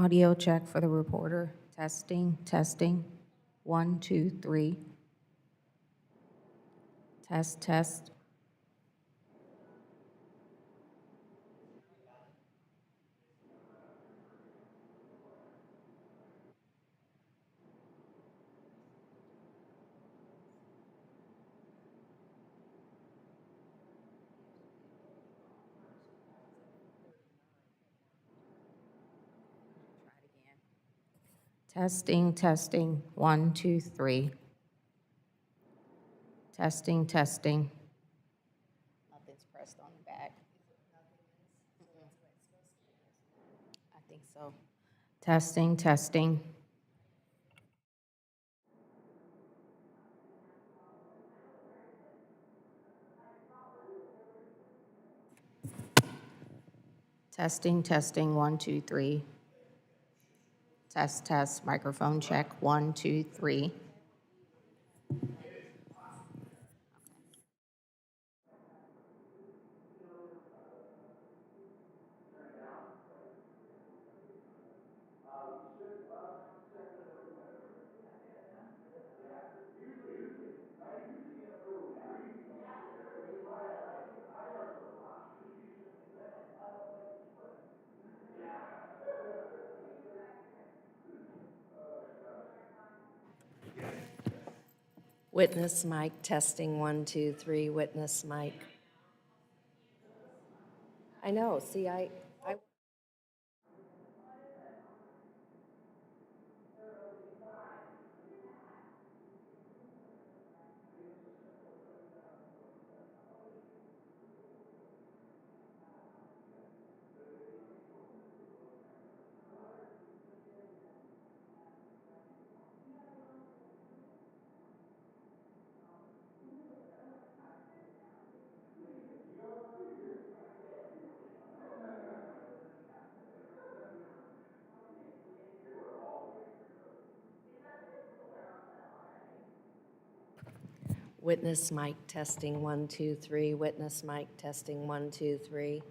Audio check for the reporter. Testing, testing. 1, 2, 3. Test, test. Testing, testing. 1, 2, 3. Testing, testing. Nothing's pressed on the back. I think so. Testing, testing. Testing, testing. 1, 2, 3. Test, test. Microphone check. 1, 2, 3. Witness mic testing 1, 2, 3. Witness mic. I know. See, I Witness mic testing 1, 2, 3. Witness mic testing 1, 2, 3.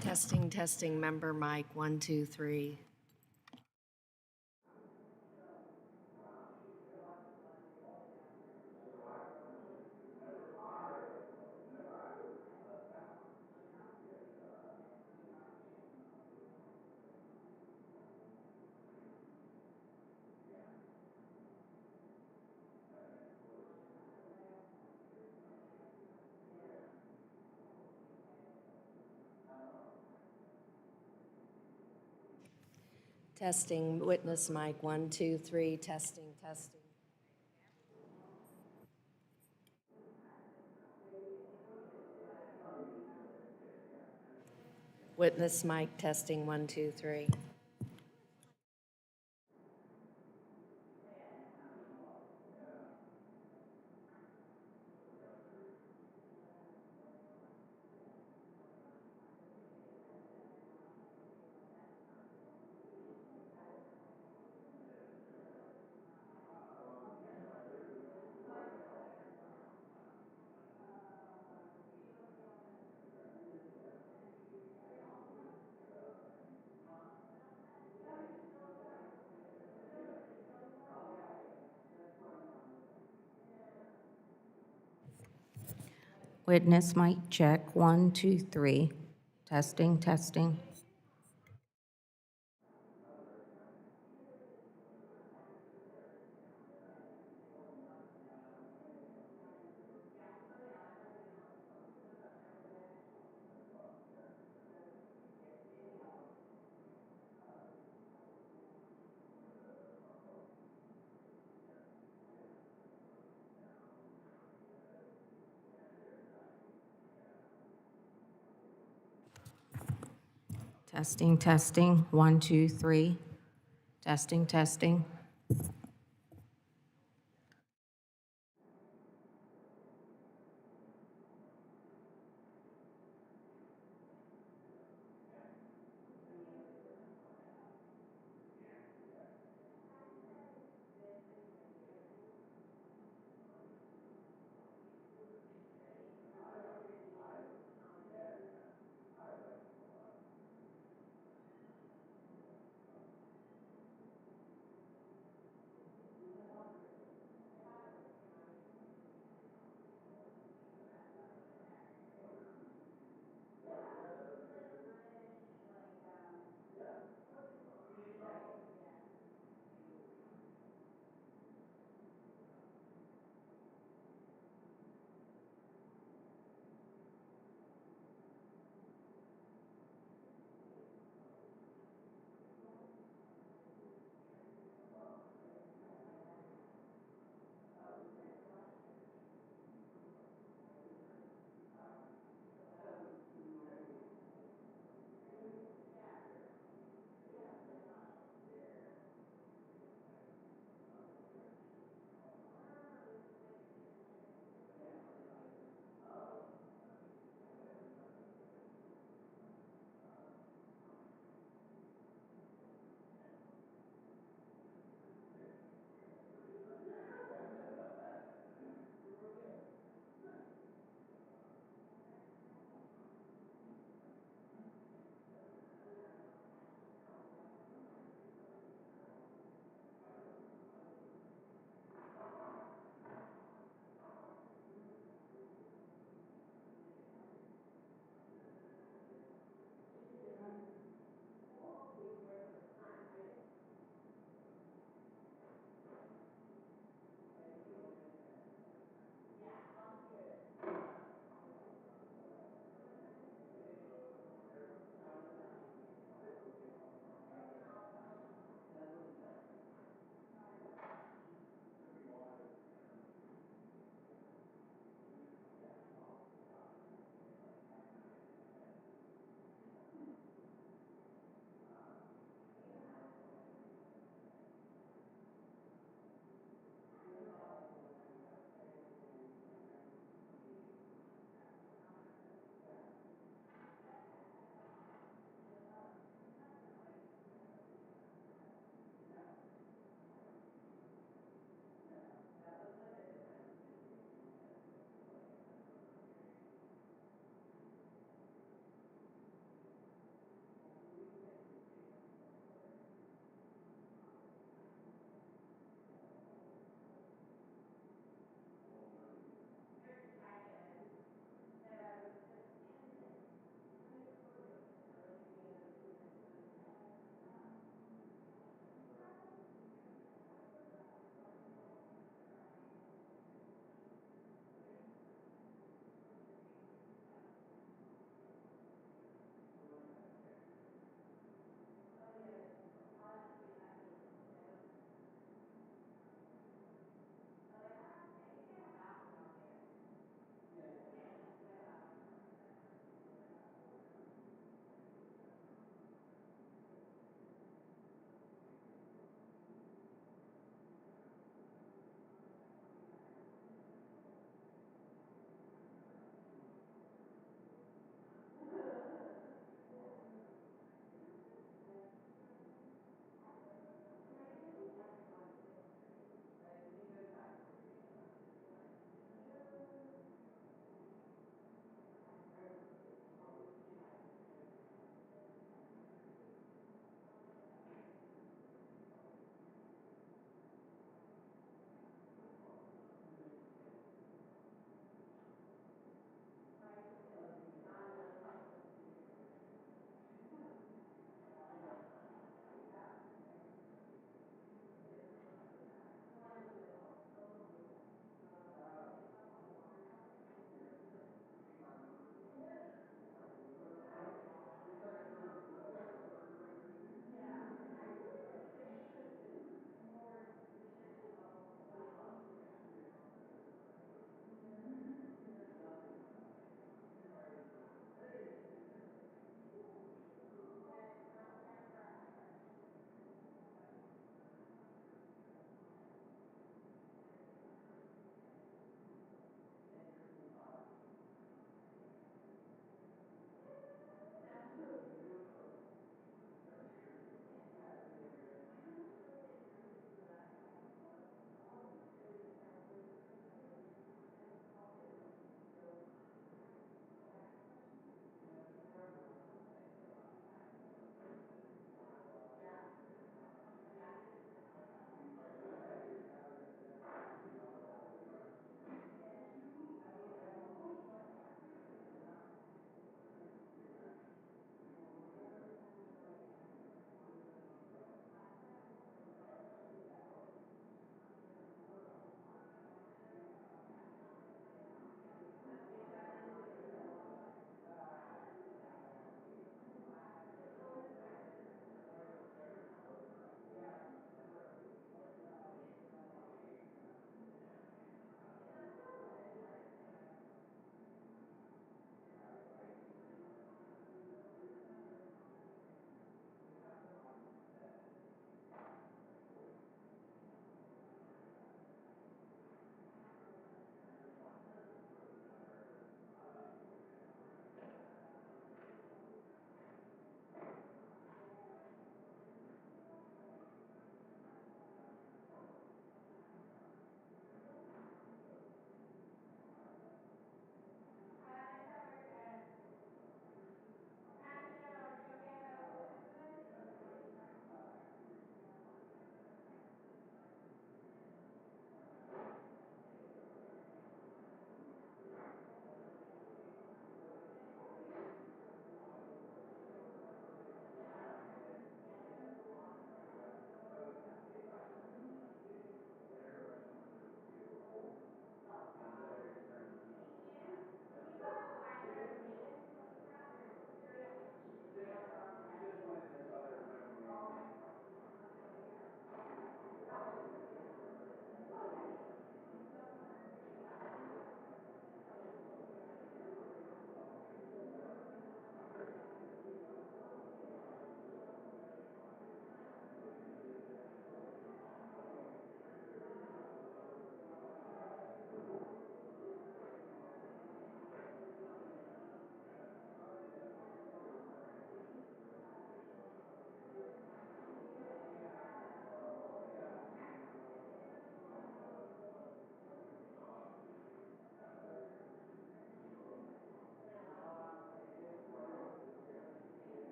Testing, testing. Member mic 1, 2, 3. Testing. Witness mic 1, 2, 3. Testing, testing. Witness mic testing 1, 2, 3. Witness mic check. 1, 2, 3. Testing, testing. Testing, testing, 1, 2, 3. Testing, testing.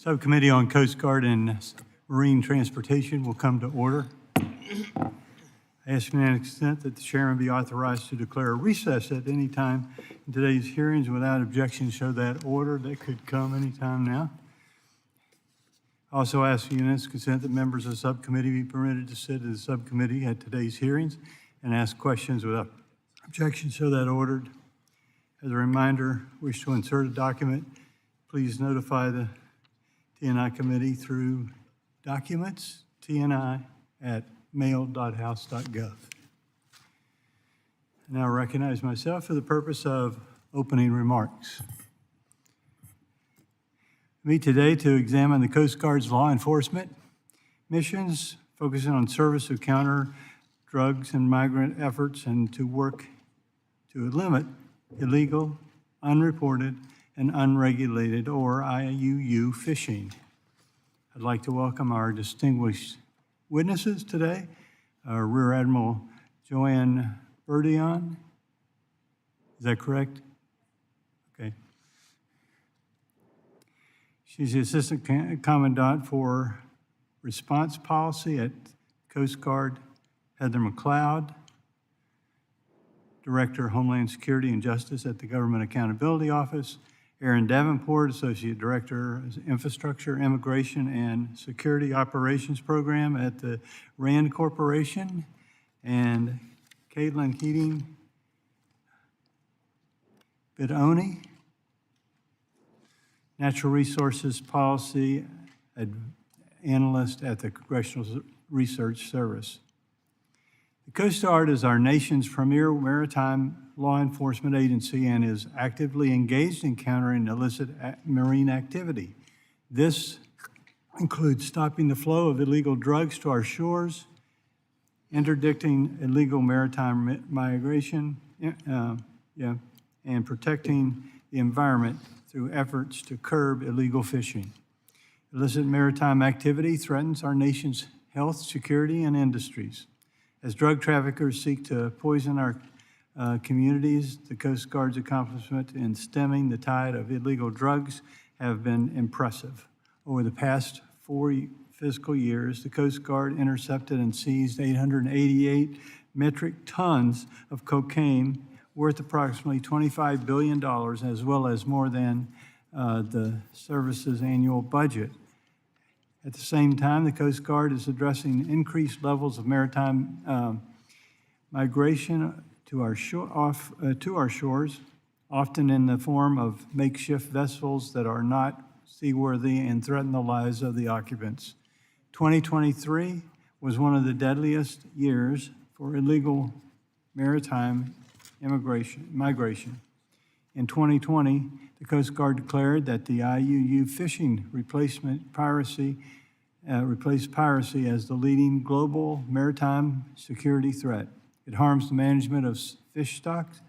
Subcommittee on Coast Guard and Marine Transportation will come to order. I ask unanimous consent that the chairman be authorized to declare a recess at any time in today's hearings without objection. Show that order. That could come anytime now. Also ask unanimous consent that members of the subcommittee be permitted to sit in the subcommittee at today's hearings and ask questions without objection. Show that ordered. As a reminder, wish to insert a document, please notify the TNI committee through documents, tni@mail.house.gov. I now recognize myself for the purpose of opening remarks. Meet today to examine the Coast Guard's law enforcement missions, focusing on service to counter drugs and migrant efforts and to work to limit illegal, unreported, and unregulated, or IUU, fishing. I'd like to welcome our distinguished witnesses today, our Rear Admiral Joanne Berdion. Is that correct? Okay. She's the Assistant Commandant for Response Policy at Coast Guard. Heather McLeod, Director of Homeland Security and Justice at the Government Accountability Office. Aaron Davenport, Associate Director of Infrastructure, Immigration, and Security Operations Program at the RAND Corporation. And Caitlin Keating Bidoni, Natural Resources Policy Analyst at the Congressional Research Service. The Coast Guard is our nation's premier maritime law enforcement agency and is actively engaged in countering illicit marine activity. This includes stopping the flow of illegal drugs to our shores, interdicting illegal maritime migration, and protecting the environment through efforts to curb illegal fishing. Illicit maritime activity threatens our nation's health, security, and industries. As drug traffickers seek to poison our communities, the Coast Guard's accomplishment in stemming the tide of illegal drugs have been impressive. Over the past 4 fiscal years, the Coast Guard intercepted and seized 888 metric tons of cocaine worth approximately $25 billion, as well as more than the service's annual budget. At the same time, the Coast Guard is addressing increased levels of maritime migration to our shores, often in the form of makeshift vessels that are not seaworthy and threaten the lives of the occupants. 2023 was one of the deadliest years for illegal maritime migration. In 2020, the Coast Guard declared that the IUU fishing replaced piracy as the leading global maritime security threat. It harms the management of fish stocks,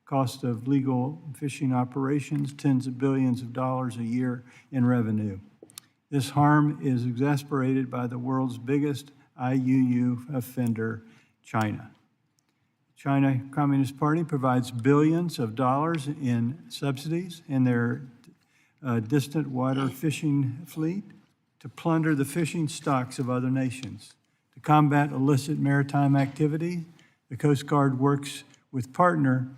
cost of legal fishing operations, tens of billions of dollars a year in revenue. This harm is exacerbated by the world's biggest IUU offender, China. China Communist Party provides billions of dollars in subsidies in their distant water fishing fleet to plunder the fishing stocks of other nations. To combat illicit maritime activity, the Coast Guard works with partner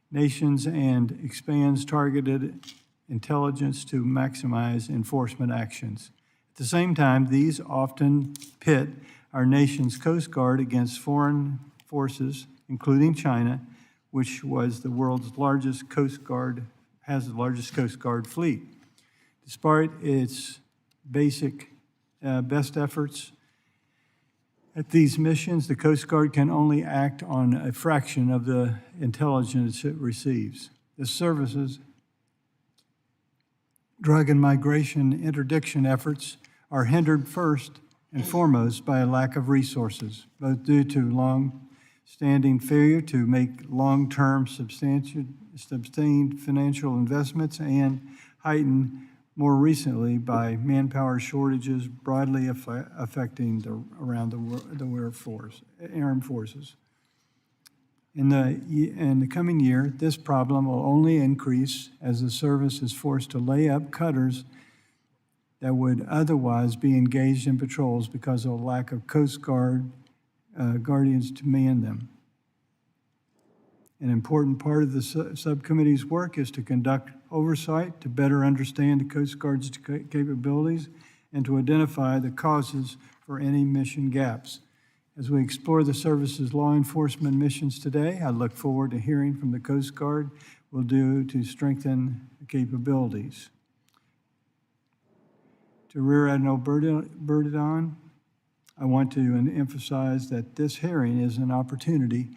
nations and expands targeted intelligence to maximize enforcement actions. At the same time, these often pit our nation's Coast Guard against foreign forces, including China, which was the world's largest Coast Guard, has the largest Coast Guard fleet. Despite its best efforts at these missions, the Coast Guard can only act on a fraction of the intelligence it receives. The service's drug and migration interdiction efforts are hindered first and foremost by a lack of resources, both due to long-standing failure to make long-term sustained financial investments and heightened more recently by manpower shortages broadly affecting the armed forces. In the coming year, this problem will only increase as the service is forced to lay up cutters that would otherwise be engaged in patrols because of a lack of Coast Guard guardians to man them. An important part of the subcommittee's work is to conduct oversight to better understand the Coast Guard's capabilities and to identify the causes for any mission gaps. As we explore the service's law enforcement missions today, I look forward to hearing from the Coast Guard will do to strengthen the capabilities. To Rear Admiral Burdon, I want to emphasize that this hearing is an opportunity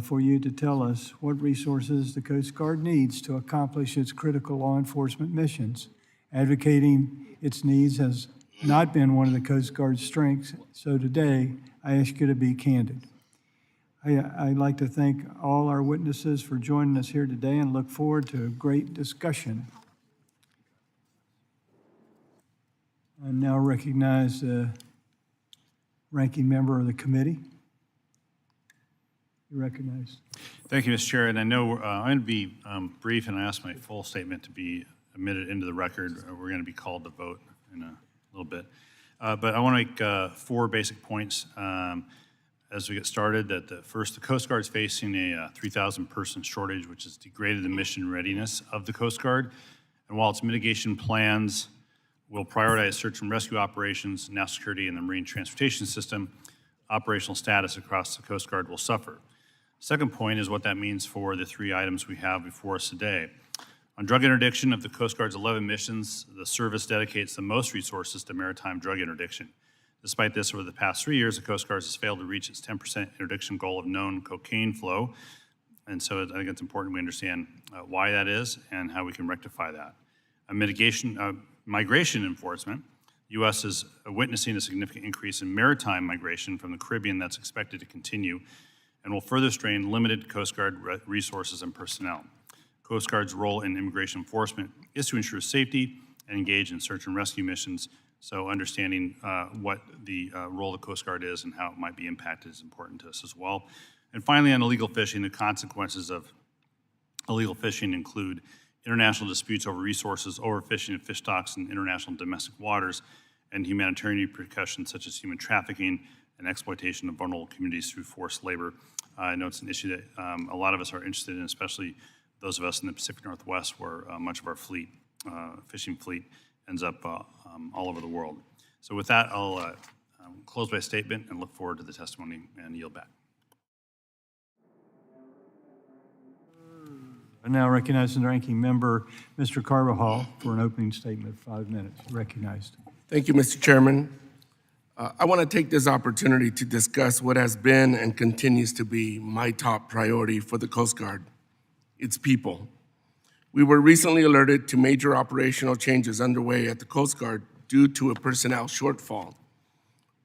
for you to tell us what resources the Coast Guard needs to accomplish its critical law enforcement missions. Advocating its needs has not been one of the Coast Guard's strengths, so today I ask you to be candid. I'd like to thank all our witnesses for joining us here today and look forward to a great discussion. I now recognize the ranking member of the committee. You recognized. Thank you, Mr. Chair. And I know I'm going to be brief, and I ask my full statement to be admitted into the record. We're going to be called to vote in a little bit. But I want to make 4 basic points as we get started. That first, the Coast Guard is facing a 3,000-person shortage, which has degraded the mission readiness of the Coast Guard. And while its mitigation plans will prioritize search and rescue operations, national security, and the marine transportation system, operational status across the Coast Guard will suffer. Second point is what that means for the 3 items we have before us today. On drug interdiction, of the Coast Guard's 11 missions, the service dedicates the most resources to maritime drug interdiction. Despite this, over the past 3 years, the Coast Guard has failed to reach its 10% interdiction goal of known cocaine flow. And so I think it's important we understand why that is and how we can rectify that. Migration enforcement, the U.S. is witnessing a significant increase in maritime migration from the Caribbean that's expected to continue and will further strain limited Coast Guard resources and personnel. Coast Guard's role in immigration enforcement is to ensure safety and engage in search and rescue missions, so understanding what the role of the Coast Guard is and how it might be impacted is important to us as well. And finally, on illegal fishing, the consequences of illegal fishing include international disputes over resources, overfishing of fish stocks in international and domestic waters, and humanitarian repercussions such as human trafficking and exploitation of vulnerable communities through forced labor. I know it's an issue that a lot of us are interested in, especially those of us in the Pacific Northwest, where much of our fleet, fishing fleet, ends up all over the world. So with that, I'll close my statement and look forward to the testimony and yield back. I now recognize the ranking member, Mr. Carvajal, for an opening statement of 5 minutes. Recognized. Thank you, Mr. Chairman. I want to take this opportunity to discuss what has been and continues to be my top priority for the Coast Guard, its people. We were recently alerted to major operational changes underway at the Coast Guard due to a personnel shortfall.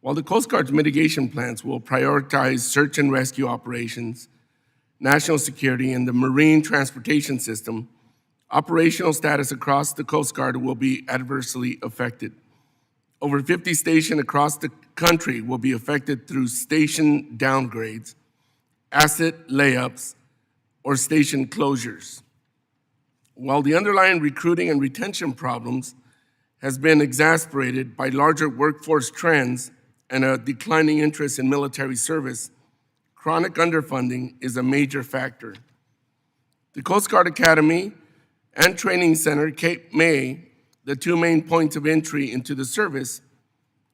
While the Coast Guard's mitigation plans will prioritize search and rescue operations, national security, and the marine transportation system, operational status across the Coast Guard will be adversely affected. Over 50 stations across the country will be affected through station downgrades, asset layups, or station closures. While the underlying recruiting and retention problems has been exacerbated by larger workforce trends and a declining interest in military service, chronic underfunding is a major factor. The Coast Guard Academy and Training Center, Cape May, the 2 main points of entry into the service,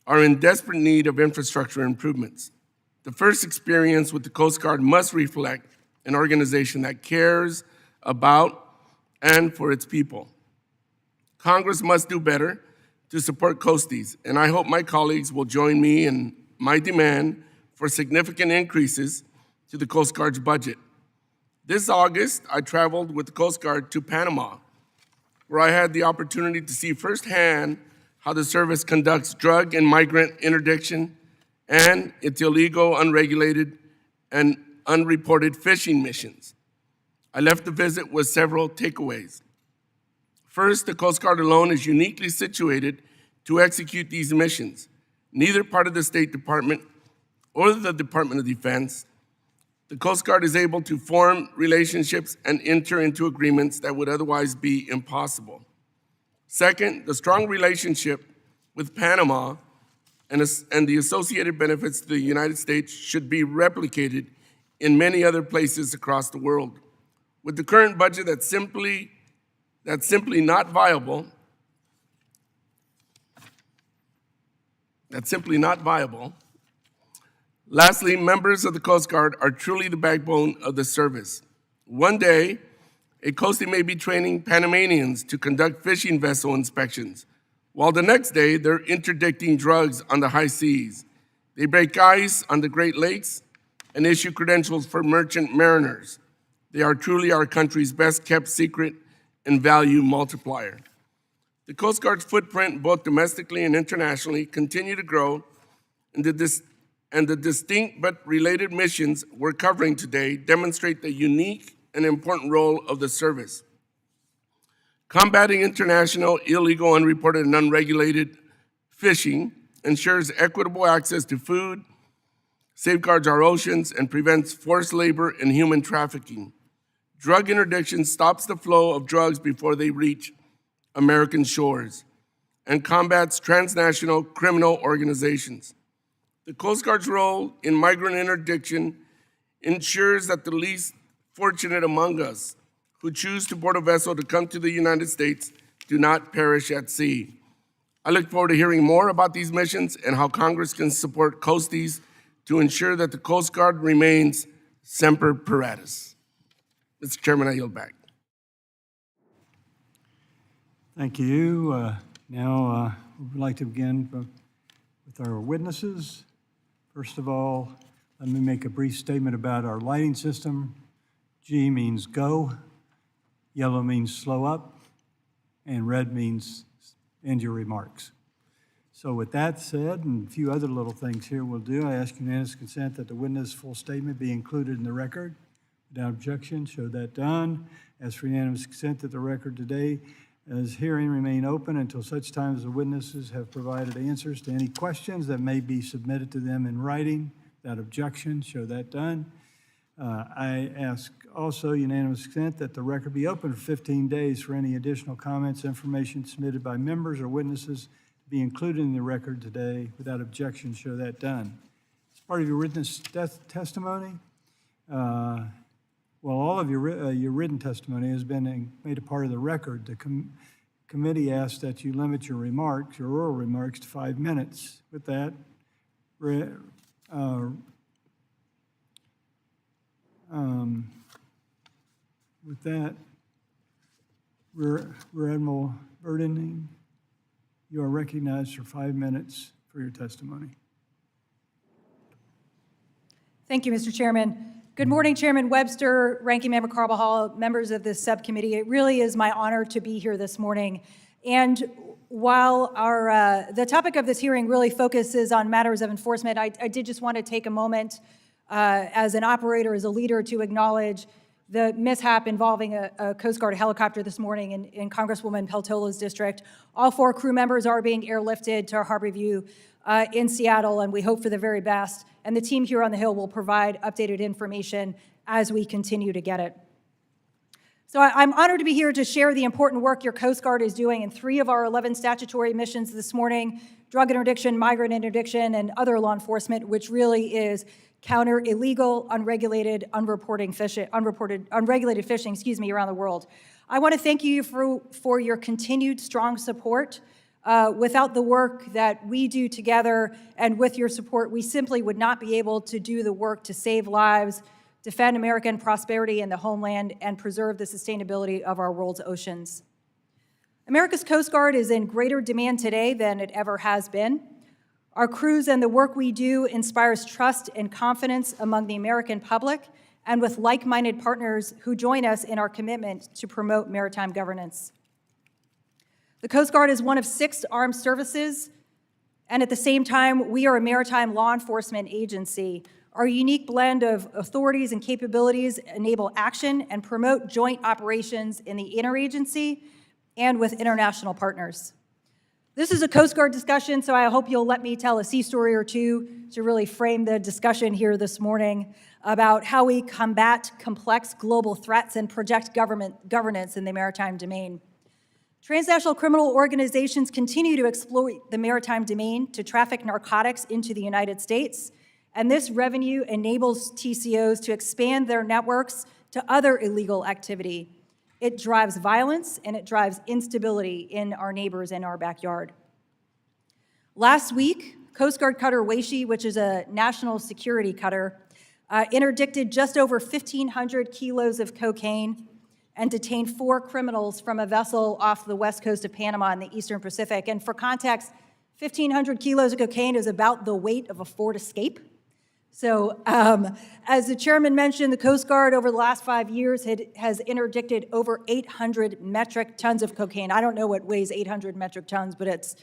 are in desperate need of infrastructure improvements. The first experience with the Coast Guard must reflect an organization that cares about and for its people. Congress must do better to support coasties, and I hope my colleagues will join me in my demand for significant increases to the Coast Guard's budget. This August, I traveled with the Coast Guard to Panama, where I had the opportunity to see firsthand how the service conducts drug and migrant interdiction and its illegal, unregulated, and unreported fishing missions. I left the visit with several takeaways. First, the Coast Guard alone is uniquely situated to execute these missions. Neither part of the State Department or the Department of Defense, the Coast Guard is able to form relationships and enter into agreements that would otherwise be impossible. Second, the strong relationship with Panama and the associated benefits to the United States should be replicated in many other places across the world. With the current budget that's simply not viable, Lastly, members of the Coast Guard are truly the backbone of the service. One day, a coastie may be training Panamanians to conduct fishing vessel inspections, while the next day they're interdicting drugs on the high seas. They break ice on the Great Lakes and issue credentials for merchant mariners. They are truly our country's best kept secret and value multiplier. The Coast Guard's footprint, both domestically and internationally, continue to grow, and the distinct but related missions we're covering today demonstrate the unique and important role of the service. Combating international, illegal, unreported, and unregulated fishing ensures equitable access to food, safeguards our oceans, and prevents forced labor and human trafficking. Drug interdiction stops the flow of drugs before they reach American shores and combats transnational criminal organizations. The Coast Guard's role in migrant interdiction ensures that the least fortunate among us who choose to board a vessel to come to the United States do not perish at sea. I look forward to hearing more about these missions and how Congress can support coasties to ensure that the Coast Guard remains semper paratus. Mr. Chairman, I yield back. Thank you. Now, we'd like to begin with our witnesses. First of all, let me make a brief statement about our lighting system. G means go, yellow means slow up, and red means end your remarks. So with that said, and a few other little things here we'll do, I ask unanimous consent that the witness' full statement be included in the record. Without objection, show that done. Ask for unanimous consent that the record today as hearing remain open until such time as the witnesses have provided answers to any questions that may be submitted to them in writing. Without objection, show that done. I ask also unanimous consent that the record be open for 15 days for any additional comments, information submitted by members or witnesses to be included in the record today. Without objection, show that done. As part of your witness testimony, well, all of your written testimony has been made a part of the record. The committee asks that you limit your remarks, your oral remarks, to 5 minutes. With that, Rear Admiral Burdening, you are recognized for 5 minutes for your testimony. Thank you, Mr. Chairman. Good morning, Chairman Webster, Ranking Member Carbajal, members of this subcommittee. It really is my honor to be here this morning. And while the topic of this hearing really focuses on matters of enforcement, I did just want to take a moment as an operator, as a leader, to acknowledge the mishap involving a Coast Guard helicopter this morning in Congresswoman Peltola's district. All 4 crew members are being airlifted to Harborview in Seattle, and we hope for the very best. And the team here on the Hill will provide updated information as we continue to get it. So I'm honored to be here to share the important work your Coast Guard is doing in 3 of our 11 statutory missions this morning: drug interdiction, migrant interdiction, and other law enforcement, which really is counter illegal, unregulated, unreported fishing, around the world. I want to thank you for your continued strong support. Without the work that we do together and with your support, we simply would not be able to do the work to save lives, defend American prosperity in the homeland, and preserve the sustainability of our world's oceans. America's Coast Guard is in greater demand today than it ever has been. Our crews and the work we do inspires trust and confidence among the American public and with like-minded partners who join us in our commitment to promote maritime governance. The Coast Guard is one of 6 armed services, and at the same time, we are a maritime law enforcement agency. Our unique blend of authorities and capabilities enable action and promote joint operations in the interagency and with international partners. This is a Coast Guard discussion, so I hope you'll let me tell a sea story or two to really frame the discussion here this morning about how we combat complex global threats and project governance in the maritime domain. Transnational criminal organizations continue to exploit the maritime domain to traffic narcotics into the United States, and this revenue enables TCOs to expand their networks to other illegal activity. It drives violence and it drives instability in our neighbors in our backyard. Last week, Coast Guard cutter Weishi, which is a national security cutter, interdicted just over 1,500 kilos of cocaine and detained 4 criminals from a vessel off the west coast of Panama in the Eastern Pacific. And for context, 1,500 kilos of cocaine is about the weight of a Ford Escape. So as the chairman mentioned, the Coast Guard over the last 5 years has interdicted over 800 metric tons of cocaine. I don't know what weighs 800 metric tons, but it's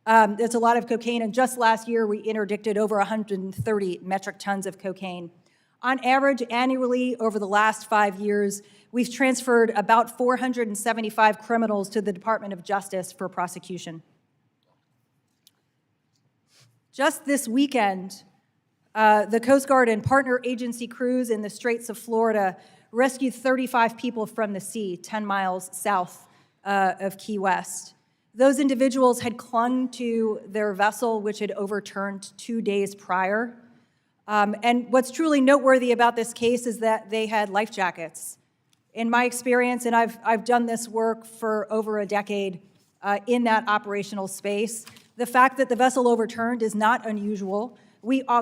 a lot of cocaine. And just last year, we interdicted over 130 metric tons of cocaine. On average, annually over the last 5 years, we've transferred about 475 criminals to the Department of Justice for prosecution. Just this weekend, the Coast Guard and partner agency crews in the Straits of Florida rescued 35 people from the sea 10 miles south of Key West. Those individuals had clung to their vessel, which had overturned 2 days prior. And what's truly noteworthy about this case is that they had life jackets. In my experience, and I've done this work for over a decade in that operational space, the fact that the vessel overturned is not unusual.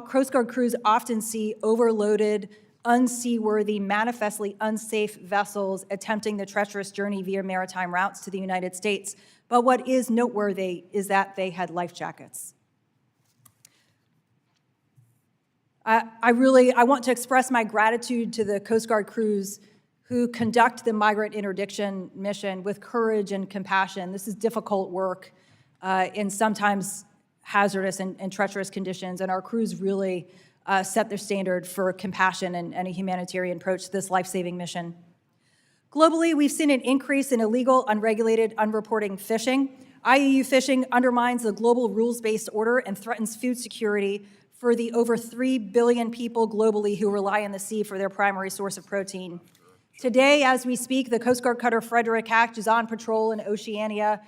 Coast Guard crews often see overloaded, unseaworthy, manifestly unsafe vessels attempting the treacherous journey via maritime routes to the United States. But what is noteworthy is that they had life jackets. I want to express my gratitude to the Coast Guard crews who conduct the migrant interdiction mission with courage and compassion. This is difficult work in sometimes hazardous and treacherous conditions, and our crews really set their standard for compassion and a humanitarian approach to this life-saving mission. Globally, we've seen an increase in illegal, unregulated, unreporting fishing. IUU fishing undermines the global rules-based order and threatens food security for the over 3 billion people globally who rely on the sea for their primary source of protein. Today, as we speak, the Coast Guard cutter Frederick Hatch is on patrol in Oceania,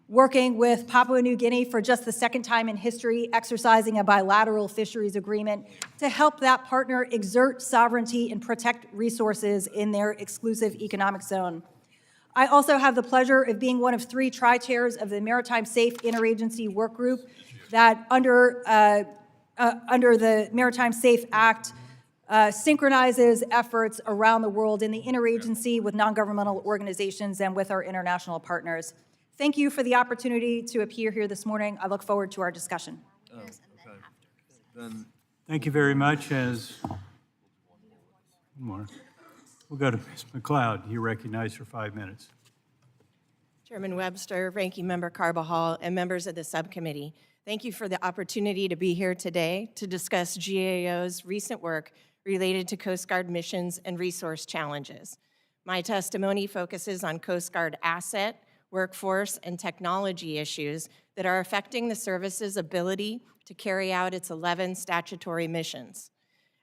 working with Papua New Guinea for just the second time in history, exercising a bilateral fisheries agreement to help that partner exert sovereignty and protect resources in their exclusive economic zone. I also have the pleasure of being one of 3 tri-chairs of the Maritime Safe Interagency Work Group that under the Maritime Safe Act synchronizes efforts around the world in the interagency with non-governmental organizations and with our international partners. Thank you for the opportunity to appear here this morning. I look forward to our discussion. Thank you very much. As more, we'll go to Ms. McLeod. You're recognized for 5 minutes. Chairman Webster, Ranking Member Carbajal, and members of the subcommittee, thank you for the opportunity to be here today to discuss GAO's recent work related to Coast Guard missions and resource challenges. My testimony focuses on Coast Guard asset, workforce, and technology issues that are affecting the service's ability to carry out its 11 statutory missions.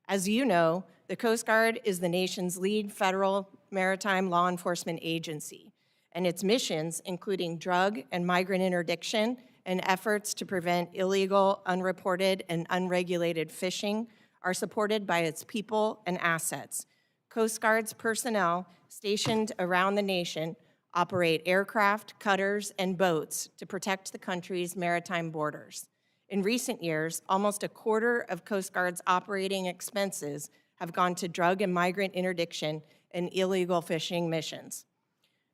As you know, the Coast Guard is the nation's lead federal maritime law enforcement agency, and its missions, including drug and migrant interdiction and efforts to prevent illegal, unreported, and unregulated fishing, are supported by its people and assets. Coast Guard's personnel stationed around the nation operate aircraft, cutters, and boats to protect the country's maritime borders. In recent years, almost a quarter of Coast Guard's operating expenses have gone to drug and migrant interdiction and illegal fishing missions.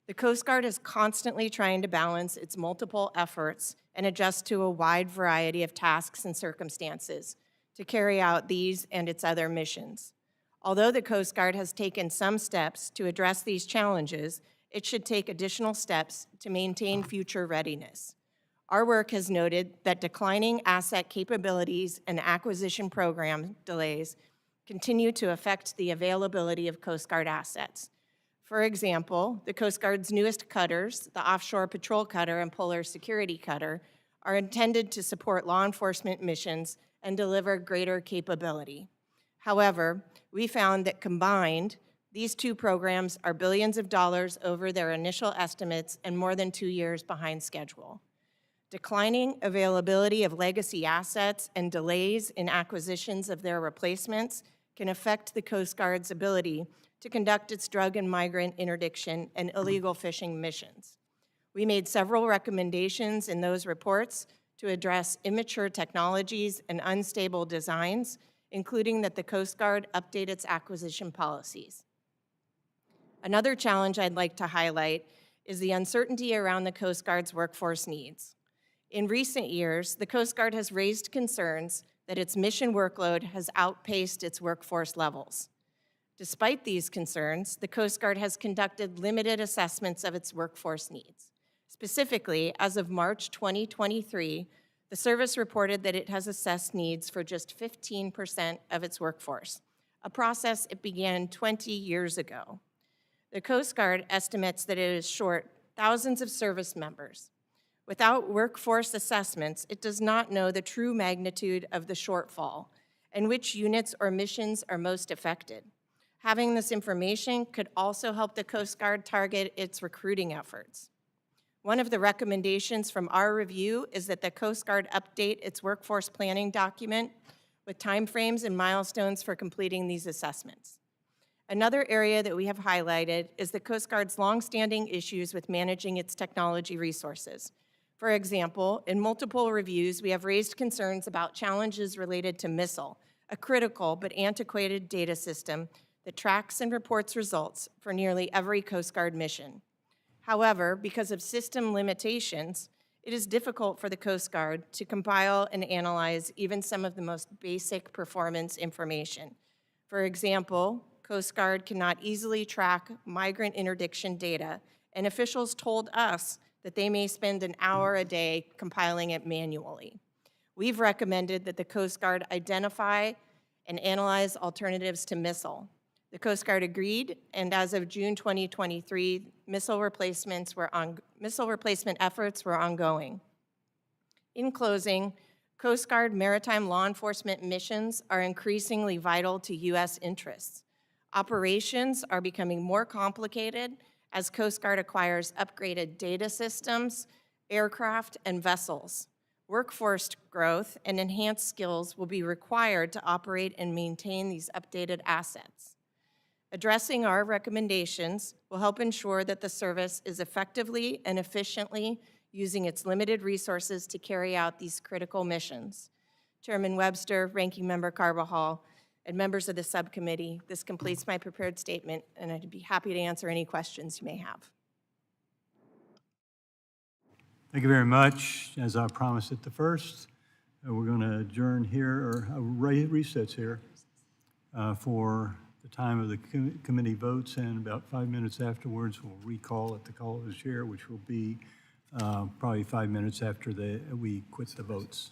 The Coast Guard is constantly trying to balance its multiple efforts and adjust to a wide variety of tasks and circumstances to carry out these and its other missions. Although the Coast Guard has taken some steps to address these challenges, it should take additional steps to maintain future readiness. Our work has noted that declining asset capabilities and acquisition program delays continue to affect the availability of Coast Guard assets. For example, the Coast Guard's newest cutters, the Offshore Patrol Cutter and Polar Security Cutter, are intended to support law enforcement missions and deliver greater capability. However, we found that combined, These two programs are billions of dollars over their initial estimates and more than 2 years behind schedule. Declining availability of legacy assets and delays in acquisitions of their replacements can affect the Coast Guard's ability to conduct its drug and migrant interdiction and illegal fishing missions. We made several recommendations in those reports to address immature technologies and unstable designs, including that the Coast Guard update its acquisition policies. Another challenge I'd like to highlight is the uncertainty around the Coast Guard's workforce needs. In recent years, the Coast Guard has raised concerns that its mission workload has outpaced its workforce levels. Despite these concerns, the Coast Guard has conducted limited assessments of its workforce needs. Specifically, as of March 2023, the service reported that it has assessed needs for just 15% of its workforce, a process it began 20 years ago. The Coast Guard estimates that it is short thousands of service members. Without workforce assessments, it does not know the true magnitude of the shortfall and which units or missions are most affected. Having this information could also help the Coast Guard target its recruiting efforts. One of the recommendations from our review is that the Coast Guard update its workforce planning document with timeframes and milestones for completing these assessments. Another area that we have highlighted is the Coast Guard's longstanding issues with managing its technology resources. For example, in multiple reviews, we have raised concerns about challenges related to MISSILE, a critical but antiquated data system that tracks and reports results for nearly every Coast Guard mission. However, because of system limitations, it is difficult for the Coast Guard to compile and analyze even some of the most basic performance information. For example, Coast Guard cannot easily track migrant interdiction data, and officials told us that they may spend an hour a day compiling it manually. We've recommended that the Coast Guard identify and analyze alternatives to MISSILE. The Coast Guard agreed, and as of June 2023, missile replacement efforts were ongoing. In closing, Coast Guard maritime law enforcement missions are increasingly vital to U.S. interests. Operations are becoming more complicated as Coast Guard acquires upgraded data systems, aircraft, and vessels. Workforce growth and enhanced skills will be required to operate and maintain these updated assets. Addressing our recommendations will help ensure that the service is effectively and efficiently using its limited resources to carry out these critical missions. Chairman Webster, Ranking Member Carbajal, and members of the subcommittee, this completes my prepared statement, and I'd be happy to answer any questions you may have. Thank you very much. As I promised at the first, we're going to adjourn here, or recess here, for the time of the committee votes, and about 5 minutes afterwards, we'll recall at the call of the chair, which will be probably 5 minutes after we quit the votes.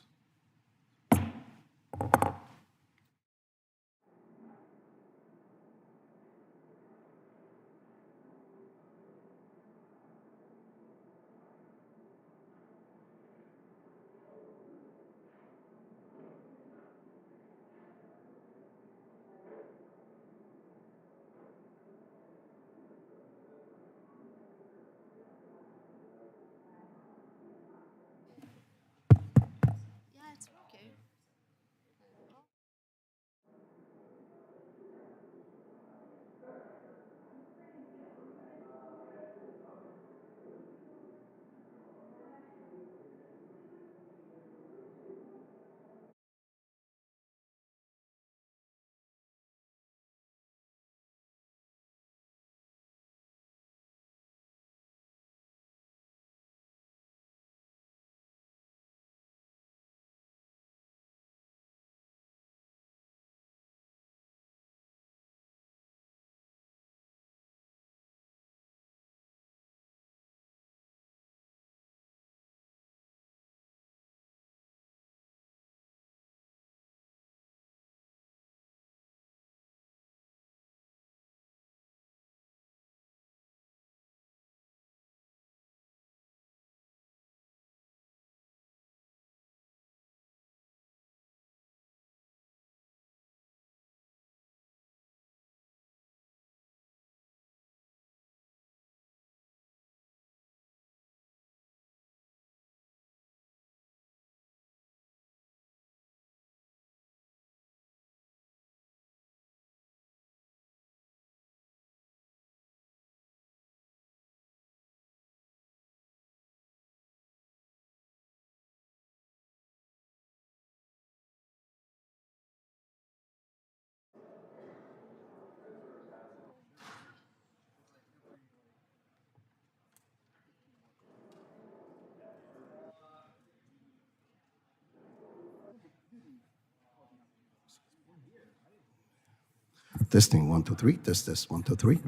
Testing, 1, 2, 3. Test, 1, 2, 3.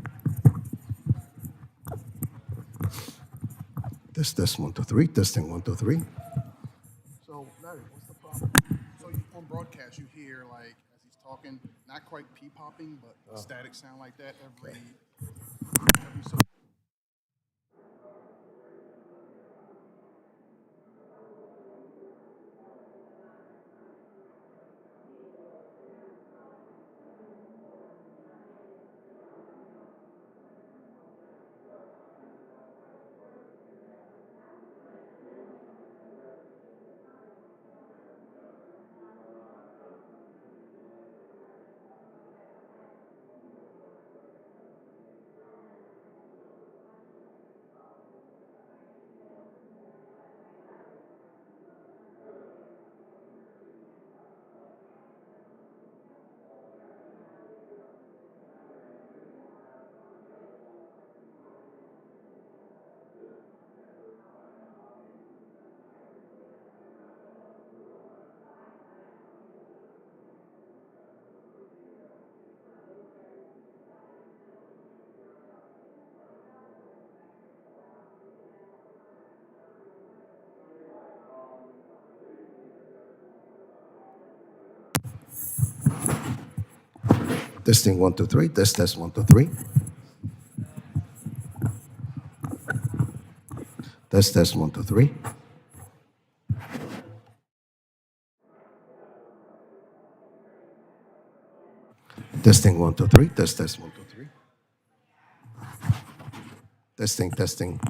Test, 1, 2, 3. Testing, 1, 2, 3. So, Larry, what's the problem? So on broadcast, you hear like as he's talking, not quite pee-popping, but static sound like that every so. Testing, 1, 2, 3. Test, 1, 2, 3. Test, 1, 2, 3. Testing, 1, 2, 3. Test, 1, 2, 3. Testing. Testing.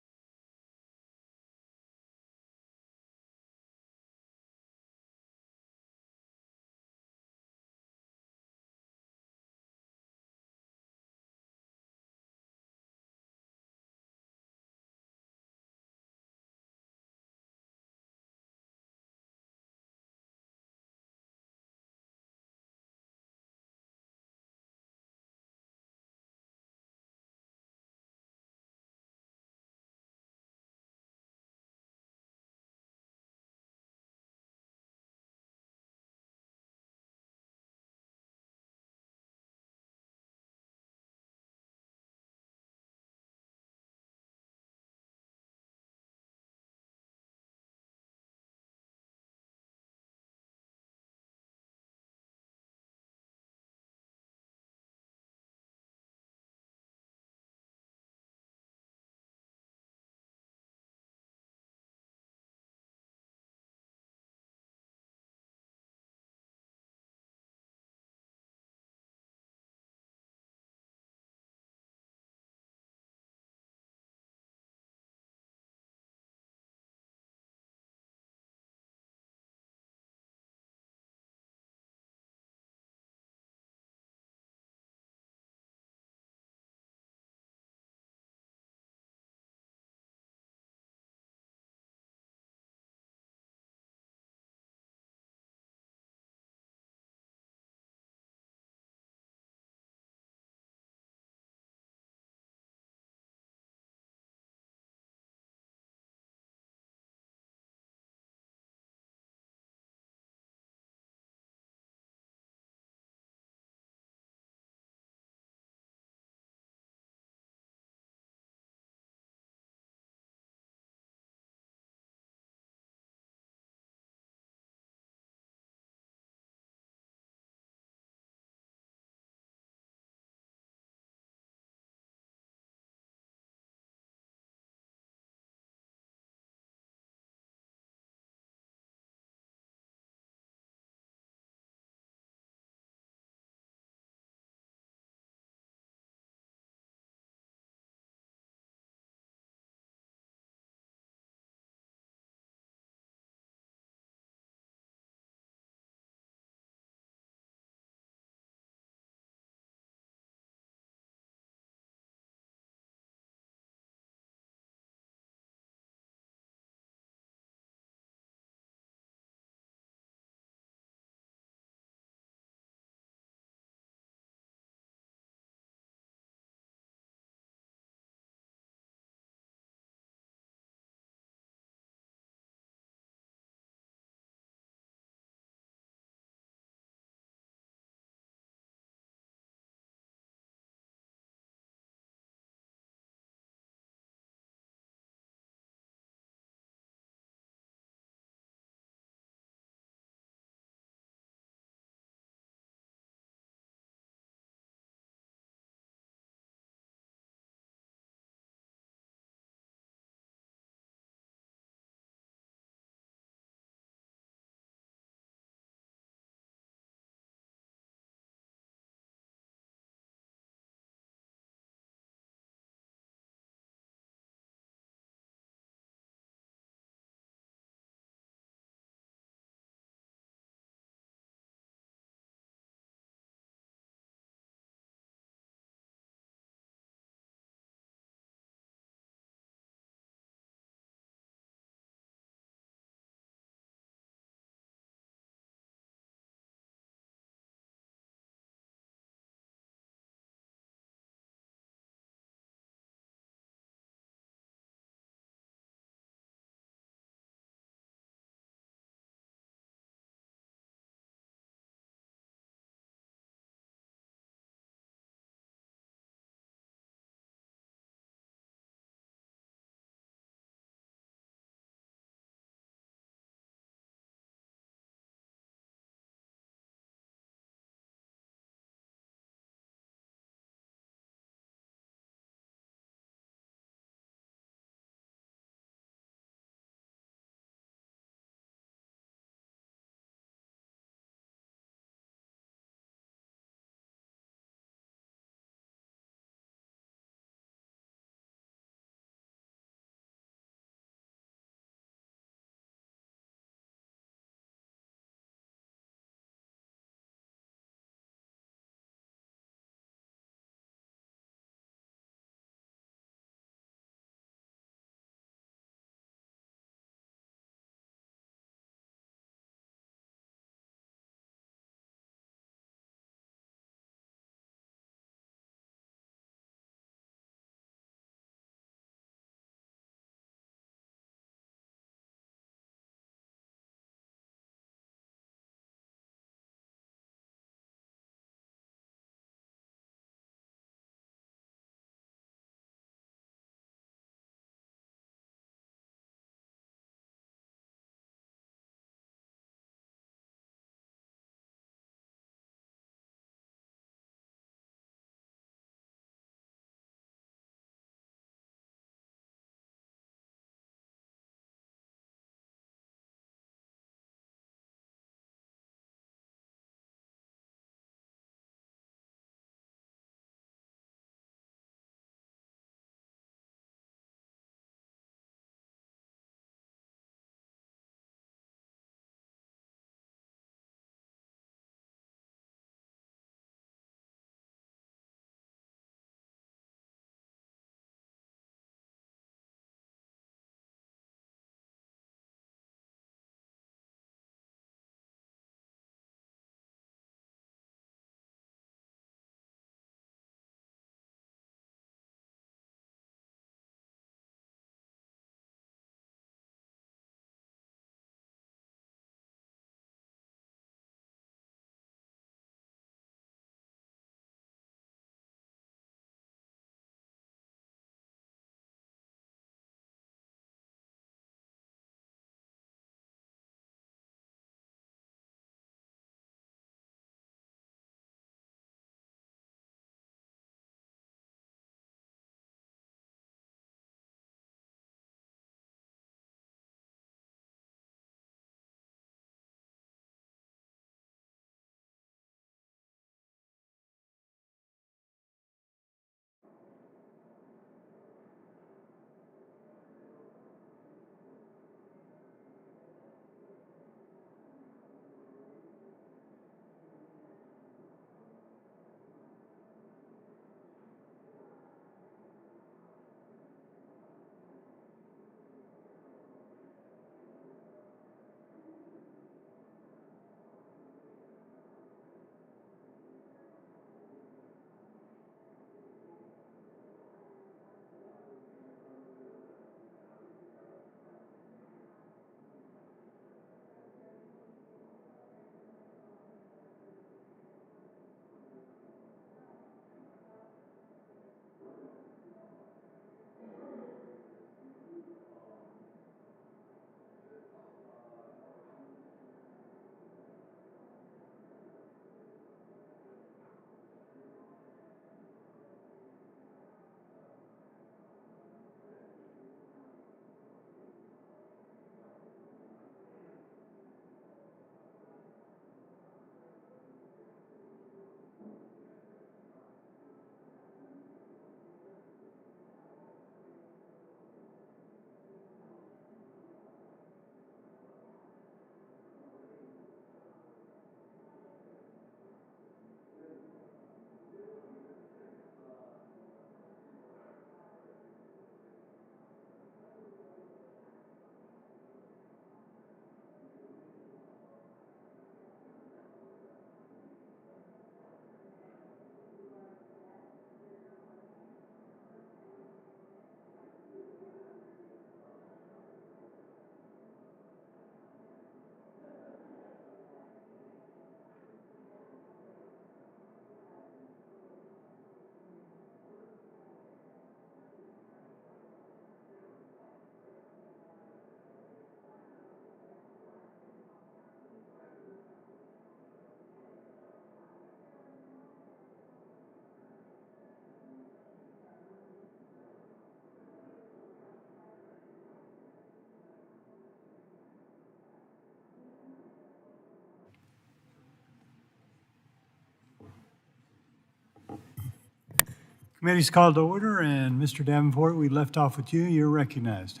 Committee's called to order, and Mr. Davenport, we left off with you. You're recognized.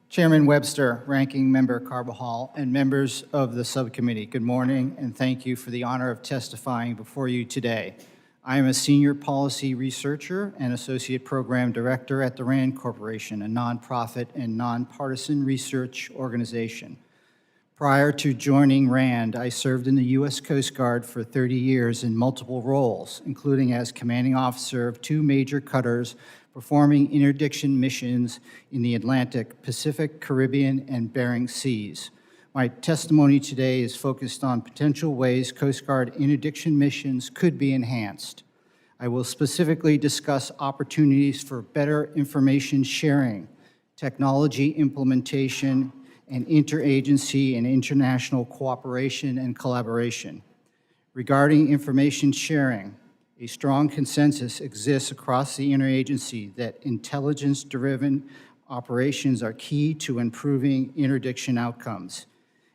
Chairman Webster, Ranking Member Carbajal, and members of the subcommittee, good morning, and thank you for the honor of testifying before you today. I am a senior policy researcher and associate program director at the RAND Corporation, a nonprofit and nonpartisan research organization. Prior to joining RAND, I served in the U.S. Coast Guard for 30 years in multiple roles, including as commanding officer of 2 major cutters performing interdiction missions in the Atlantic, Pacific, Caribbean, and Bering Seas. My testimony today is focused on potential ways Coast Guard interdiction missions could be enhanced. I will specifically discuss opportunities for better information sharing, technology implementation, and interagency and international cooperation and collaboration. Regarding information sharing, a strong consensus exists across the interagency that intelligence-driven operations are key to improving interdiction outcomes.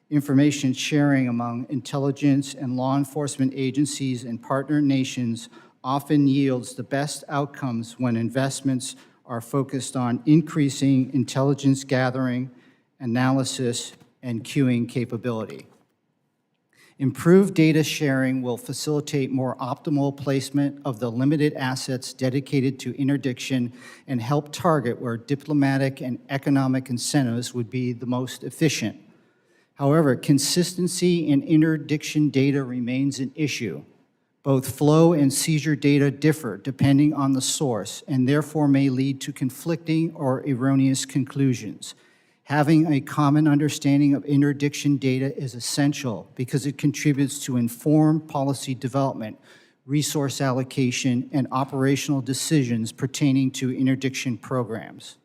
Information sharing among intelligence and law enforcement agencies and partner nations often yields the best outcomes when investments are focused on increasing intelligence gathering, analysis, and queuing capability. Improved data sharing will facilitate more optimal placement of the limited assets dedicated to interdiction and help target where diplomatic and economic incentives would be the most efficient. However, consistency in interdiction data remains an issue. Both flow and seizure data differ depending on the source and therefore may lead to conflicting or erroneous conclusions. Having a common understanding of interdiction data is essential because it contributes to informed policy development, resource allocation, and operational decisions pertaining to interdiction programs.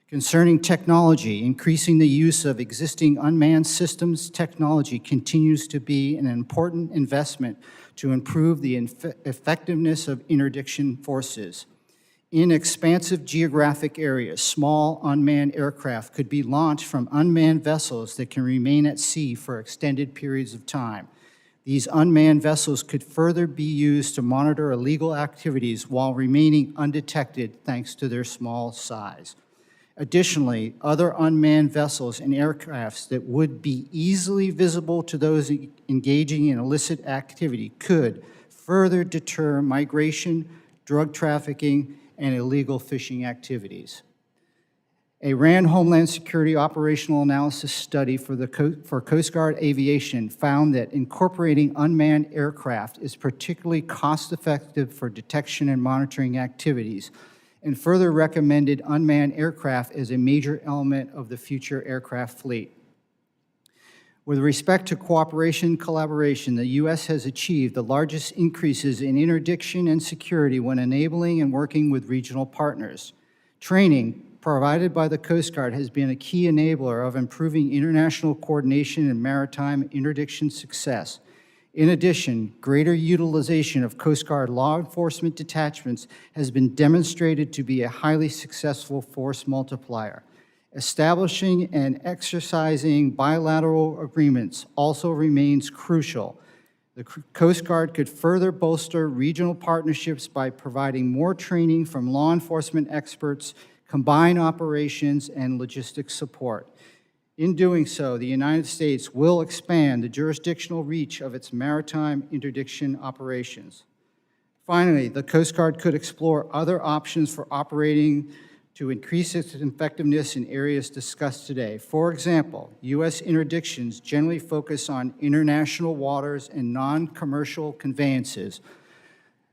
Concerning technology, increasing the use of existing unmanned systems technology continues to be an important investment to improve the effectiveness of interdiction forces. In expansive geographic areas, small unmanned aircraft could be launched from unmanned vessels that can remain at sea for extended periods of time. These unmanned vessels could further be used to monitor illegal activities while remaining undetected thanks to their small size. Additionally, other unmanned vessels and aircrafts that would be easily visible to those engaging in illicit activity could further deter migration, drug trafficking, and illegal fishing activities. A RAND Homeland Security Operational Analysis study for Coast Guard Aviation found that incorporating unmanned aircraft is particularly cost-effective for detection and monitoring activities, and further recommended unmanned aircraft as a major element of the future aircraft fleet. With respect to cooperation and collaboration, the U.S. has achieved the largest increases in interdiction and security when enabling and working with regional partners. Training provided by the Coast Guard has been a key enabler of improving international coordination and maritime interdiction success. In addition, greater utilization of Coast Guard law enforcement detachments has been demonstrated to be a highly successful force multiplier. Establishing and exercising bilateral agreements also remains crucial. The Coast Guard could further bolster regional partnerships by providing more training from law enforcement experts, combined operations, and logistics support. In doing so, the United States will expand the jurisdictional reach of its maritime interdiction operations. Finally, the Coast Guard could explore other options for operating to increase its effectiveness in areas discussed today. For example, U.S. interdictions generally focus on international waters and non-commercial conveyances,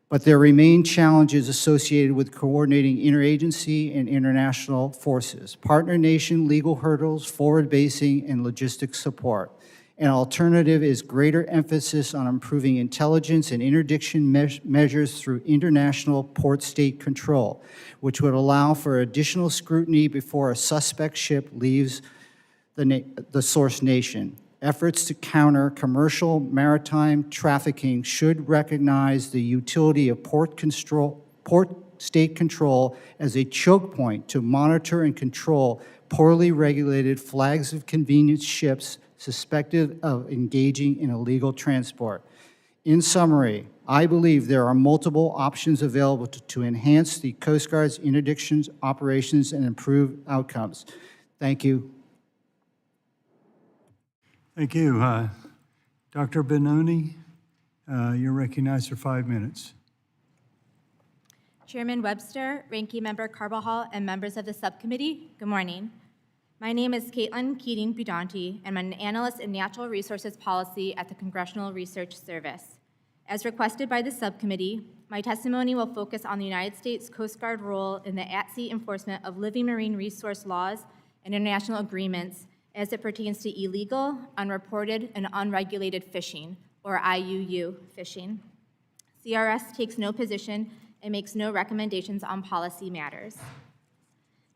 but there remain challenges associated with coordinating interagency and international forces, partner nation legal hurdles, forward basing, and logistics support. An alternative is greater emphasis on improving intelligence and interdiction measures through international port state control, which would allow for additional scrutiny before a suspect ship leaves the source nation. Efforts to counter commercial maritime trafficking should recognize the utility of port state control as a choke point to monitor and control poorly regulated flags of convenience ships suspected of engaging in illegal transport. In summary, I believe there are multiple options available to enhance the Coast Guard's interdictions operations and improve outcomes. Thank you. Thank you. Dr. Benoni, you're recognized for 5 minutes. Chairman Webster, Ranking Member Carbajal, and members of the subcommittee, good morning. My name is Caitlin Keating-Budanti, and I'm an analyst in natural resources policy at the Congressional Research Service. As requested by the subcommittee, my testimony will focus on the United States Coast Guard role in the at-sea enforcement of living marine resource laws and international agreements as it pertains to illegal, unreported, and unregulated fishing, or IUU fishing. CRS takes no position and makes no recommendations on policy matters.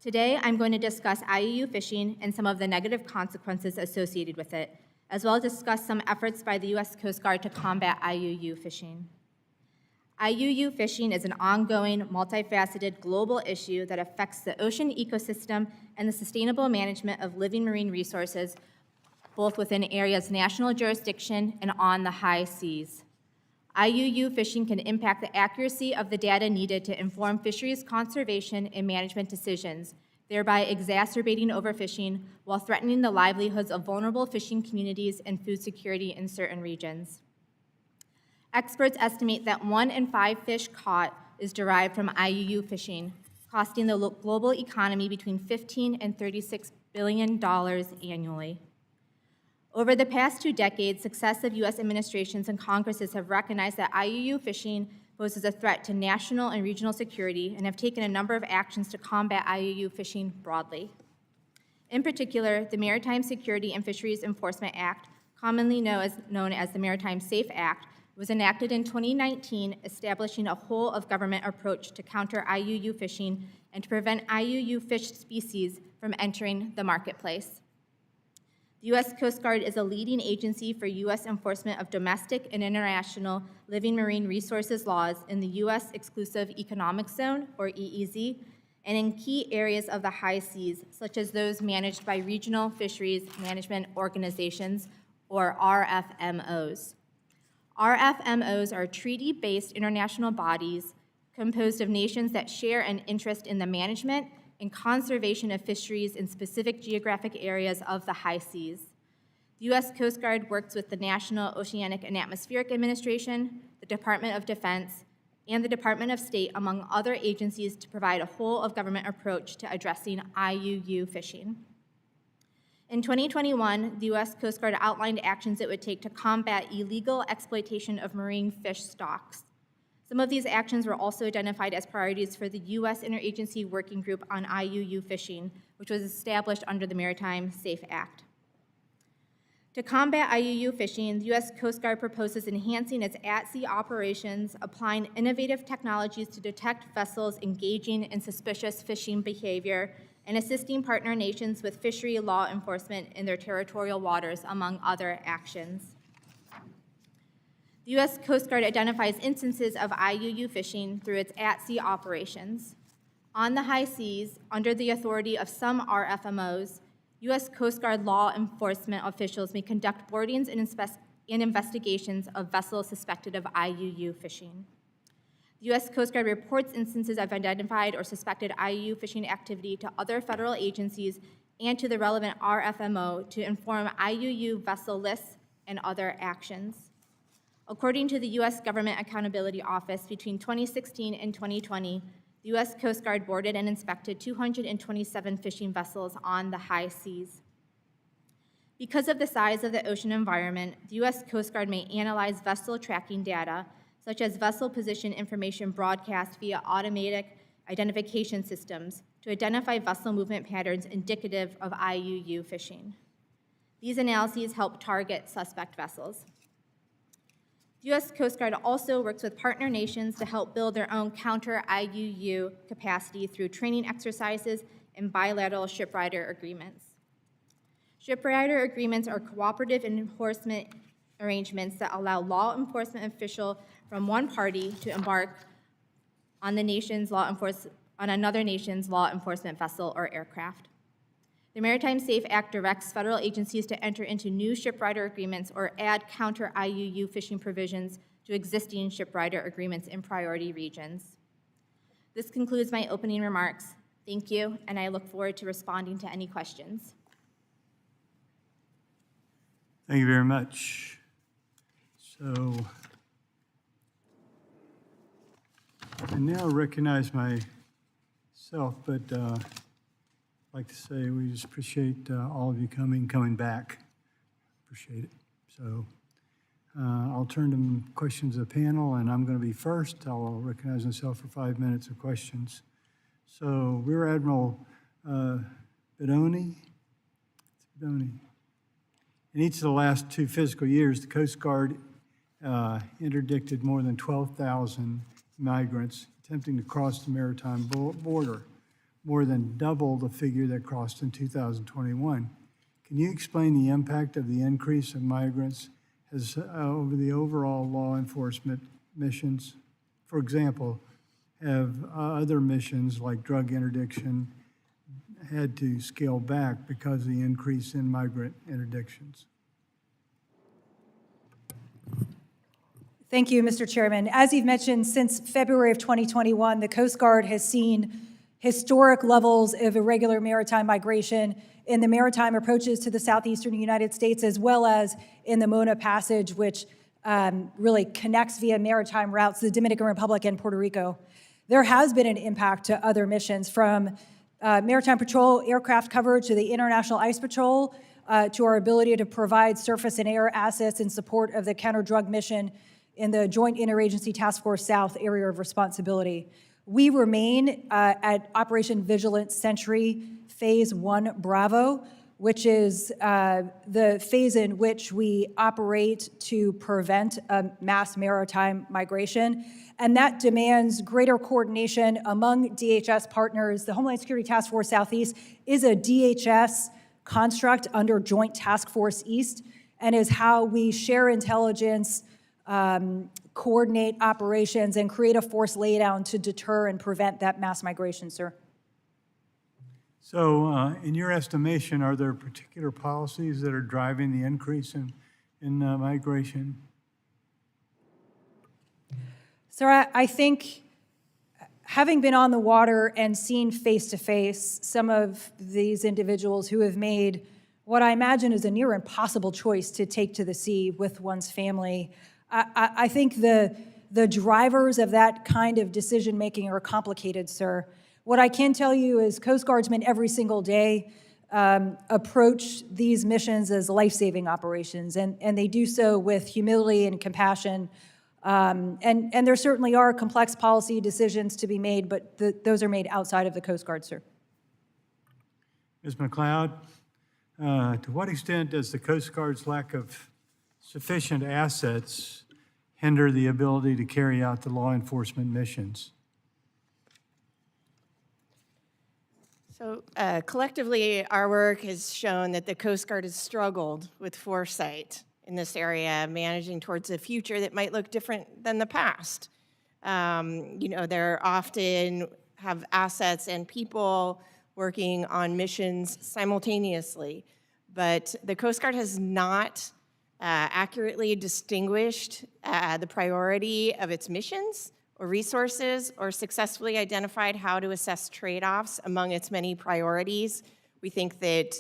Today, I'm going to discuss IUU fishing and some of the negative consequences associated with it, as well as discuss some efforts by the U.S. Coast Guard to combat IUU fishing. IUU fishing is an ongoing, multifaceted global issue that affects the ocean ecosystem and the sustainable management of living marine resources, both within areas' national jurisdiction and on the high seas. IUU fishing can impact the accuracy of the data needed to inform fisheries conservation and management decisions, thereby exacerbating overfishing while threatening the livelihoods of vulnerable fishing communities and food security in certain regions. Experts estimate that 1 in 5 fish caught is derived from IUU fishing, costing the global economy between $15 and $36 billion annually. Over the past 2 decades, successive U.S. administrations and Congresses have recognized that IUU fishing poses a threat to national and regional security and have taken a number of actions to combat IUU fishing broadly. In particular, the Maritime Security and Fisheries Enforcement Act, commonly known as the Maritime Safe Act, was enacted in 2019, establishing a whole-of-government approach to counter IUU fishing and to prevent IUU fish species from entering the marketplace. The U.S. Coast Guard is a leading agency for U.S. enforcement of domestic and international living marine resources laws in the U.S. Exclusive Economic Zone, or EEZ, and in key areas of the high seas, such as those managed by regional fisheries management organizations, or RFMOs. RFMOs are treaty-based international bodies composed of nations that share an interest in the management and conservation of fisheries in specific geographic areas of the high seas. The U.S. Coast Guard works with the National Oceanic and Atmospheric Administration, the Department of Defense, and the Department of State, among other agencies, to provide a whole-of-government approach to addressing IUU fishing. In 2021, the U.S. Coast Guard outlined actions it would take to combat illegal exploitation of marine fish stocks. Some of these actions were also identified as priorities for the U.S. Interagency Working Group on IUU fishing, which was established under the Maritime Safe Act. To combat IUU fishing, the U.S. Coast Guard proposes enhancing its at-sea operations, applying innovative technologies to detect vessels engaging in suspicious fishing behavior, and assisting partner nations with fishery law enforcement in their territorial waters, among other actions. The U.S. Coast Guard identifies instances of IUU fishing through its at-sea operations. On the high seas, under the authority of some RFMOs, U.S. Coast Guard law enforcement officials may conduct boardings and investigations of vessels suspected of IUU fishing. The U.S. Coast Guard reports instances of identified or suspected IUU fishing activity to other federal agencies and to the relevant RFMO to inform IUU vessel lists and other actions. According to the U.S. Government Accountability Office, between 2016 and 2020, the U.S. Coast Guard boarded and inspected 227 fishing vessels on the high seas. Because of the size of the ocean environment, the U.S. Coast Guard may analyze vessel tracking data, such as vessel position information broadcast via automatic identification systems, to identify vessel movement patterns indicative of IUU fishing. These analyses help target suspect vessels. The U.S. Coast Guard also works with partner nations to help build their own counter-IUU capacity through training exercises and bilateral shipwrighter agreements. Shipwrighter agreements are cooperative enforcement arrangements that allow law enforcement official from one party to embark on another nation's law enforcement vessel or aircraft. The Maritime Safe Act directs federal agencies to enter into new shipwrighter agreements or add counter-IUU fishing provisions to existing shipwriter agreements in priority regions. This concludes my opening remarks. Thank you, and I look forward to responding to any questions. Thank you very much. So I now recognize myself, but I'd like to say we just appreciate all of you coming back. Appreciate it. So I'll turn to questions of the panel, and I'm going to be first. I'll recognize myself for 5 minutes of questions. So Rear Admiral Bedoni. In each of the last 2 fiscal years, the Coast Guard interdicted more than 12,000 migrants attempting to cross the maritime border, more than double the figure that crossed in 2021. Can you explain the impact of the increase of migrants over the overall law enforcement missions? For example, have other missions like drug interdiction had to scale back because of the increase in migrant interdictions? Thank you, Mr. Chairman. As you've mentioned, since February of 2021, the Coast Guard has seen historic levels of irregular maritime migration in the maritime approaches to the southeastern United States, as well as in the Mona Passage, which really connects via maritime routes the Dominican Republic and Puerto Rico. There has been an impact to other missions, from maritime patrol aircraft coverage to the International Ice Patrol, to our ability to provide surface and air assets in support of the counter-drug mission in the Joint Interagency Task Force South area of responsibility. We remain at Operation Vigilant Sentry Phase 1 Bravo, which is the phase in which we operate to prevent mass maritime migration. And that demands greater coordination among DHS partners. The Homeland Security Task Force Southeast is a DHS construct under Joint Task Force East, and is how we share intelligence, coordinate operations, and create a force laydown to deter and prevent that mass migration, sir. So in your estimation, are there particular policies that are driving the increase in migration? Sir, I think, having been on the water and seen face-to-face some of these individuals who have made what I imagine is a near impossible choice to take to the sea with one's family, I think the drivers of that kind of decision-making are complicated, sir. What I can tell you is Coast Guardsmen every single day approach these missions as life-saving operations, and they do so with humility and compassion. And there certainly are complex policy decisions to be made, but those are made outside of the Coast Guard, sir. Ms. McLeod, to what extent does the Coast Guard's lack of sufficient assets hinder the ability to carry out the law enforcement missions? So collectively, our work has shown that the Coast Guard has struggled with foresight in this area, managing towards a future that might look different than the past. They're often have assets and people working on missions simultaneously, but the Coast Guard has not accurately distinguished the priority of its missions or resources, or successfully identified how to assess trade-offs among its many priorities. We think that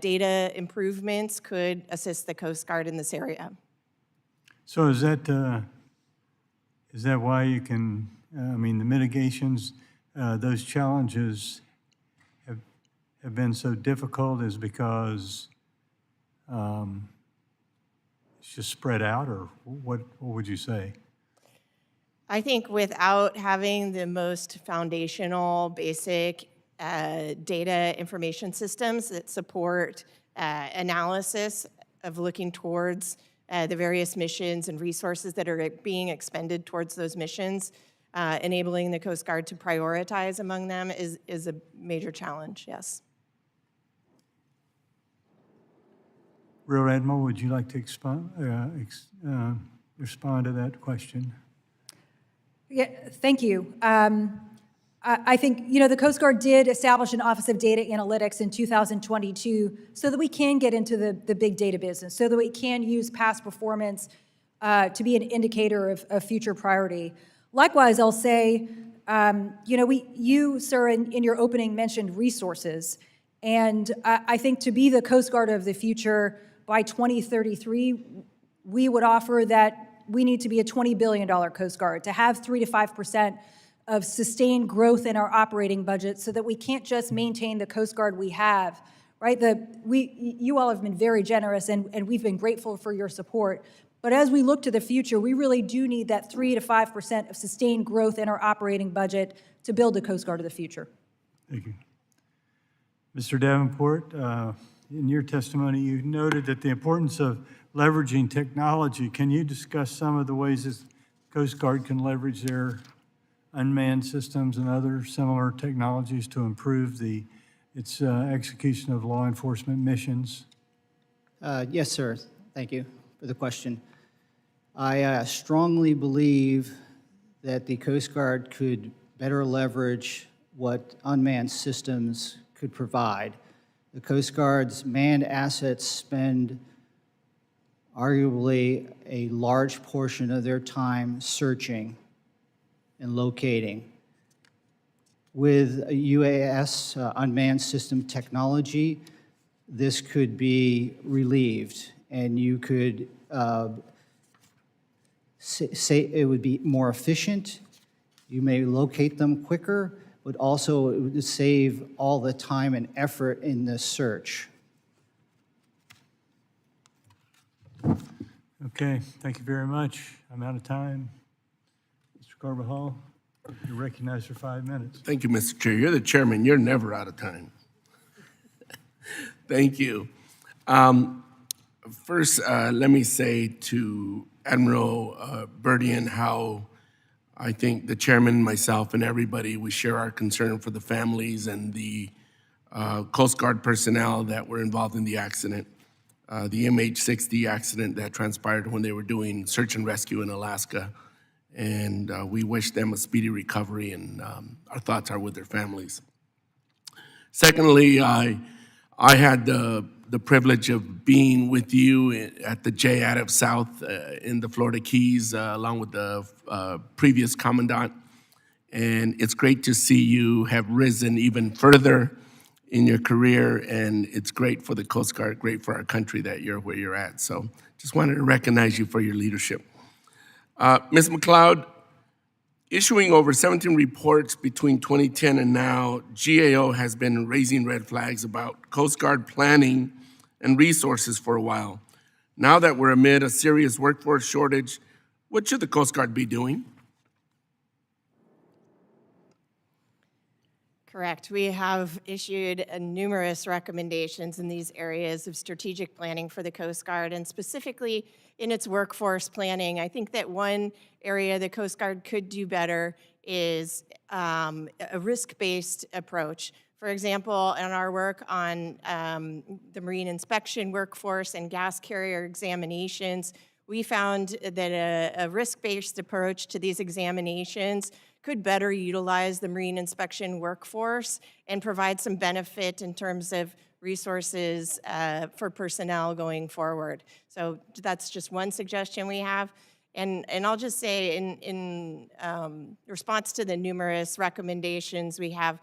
data improvements could assist the Coast Guard in this area. So is that why you can, the mitigations, those challenges have been so difficult is because it's just spread out, or what would you say? I think without having the most foundational, basic data information systems that support analysis of looking towards the various missions and resources that are being expended towards those missions, enabling the Coast Guard to prioritize among them is a major challenge, yes. Rear Admiral, would you like to respond to that question? Yeah, thank you. I think, the Coast Guard did establish an Office of Data Analytics in 2022 so that we can get into the big data business, so that we can use past performance to be an indicator of future priority. Likewise, I'll say, you, sir, in your opening mentioned resources. And I think to be the Coast Guard of the future by 2033, we would offer that we need to be a $20 billion Coast Guard, to have 3 to 5% of sustained growth in our operating budget so that we can't just maintain the Coast Guard we have, right? You all have been very generous, and we've been grateful for your support. But as we look to the future, we really do need that 3 to 5% of sustained growth in our operating budget to build the Coast Guard of the future. Thank you. Mr. Davenport, in your testimony, you noted that the importance of leveraging technology. Can you discuss some of the ways that Coast Guard can leverage their unmanned systems and other similar technologies to improve its execution of law enforcement missions? Yes, sir. Thank you for the question. I strongly believe that the Coast Guard could better leverage what unmanned systems could provide. The Coast Guard's manned assets spend arguably a large portion of their time searching and locating. With UAS, unmanned system technology, this could be relieved, and you could say it would be more efficient. You may locate them quicker, but also it would save all the time and effort in the search. Okay, thank you very much. I'm out of time. Mr. Carbajal, you're recognized for 5 minutes. Thank you, Mr. Chair. You're the chairman. You're never out of time. Thank you. First, let me say to Admiral Burdian how I think the chairman, myself, and everybody, we share our concern for the families and the Coast Guard personnel that were involved in the accident, the MH-60 accident that transpired when they were doing search and rescue in Alaska. And we wish them a speedy recovery, and our thoughts are with their families. Secondly, I had the privilege of being with you at the J. Adams South in the Florida Keys, along with the previous commandant. And it's great to see you have risen even further in your career, and it's great for the Coast Guard, great for our country that you're where you're at. So just wanted to recognize you for your leadership. Ms. McLeod, issuing over 17 reports between 2010 and now, GAO has been raising red flags about Coast Guard planning and resources for a while. Now that we're amid a serious workforce shortage, what should the Coast Guard be doing? Correct. We have issued numerous recommendations in these areas of strategic planning for the Coast Guard, and specifically in its workforce planning. I think that one area the Coast Guard could do better is a risk-based approach. For example, in our work on the marine inspection workforce and gas carrier examinations, we found that a risk-based approach to these examinations could better utilize the marine inspection workforce and provide some benefit in terms of resources for personnel going forward. So that's just one suggestion we have. And I'll just say in response to the numerous recommendations we have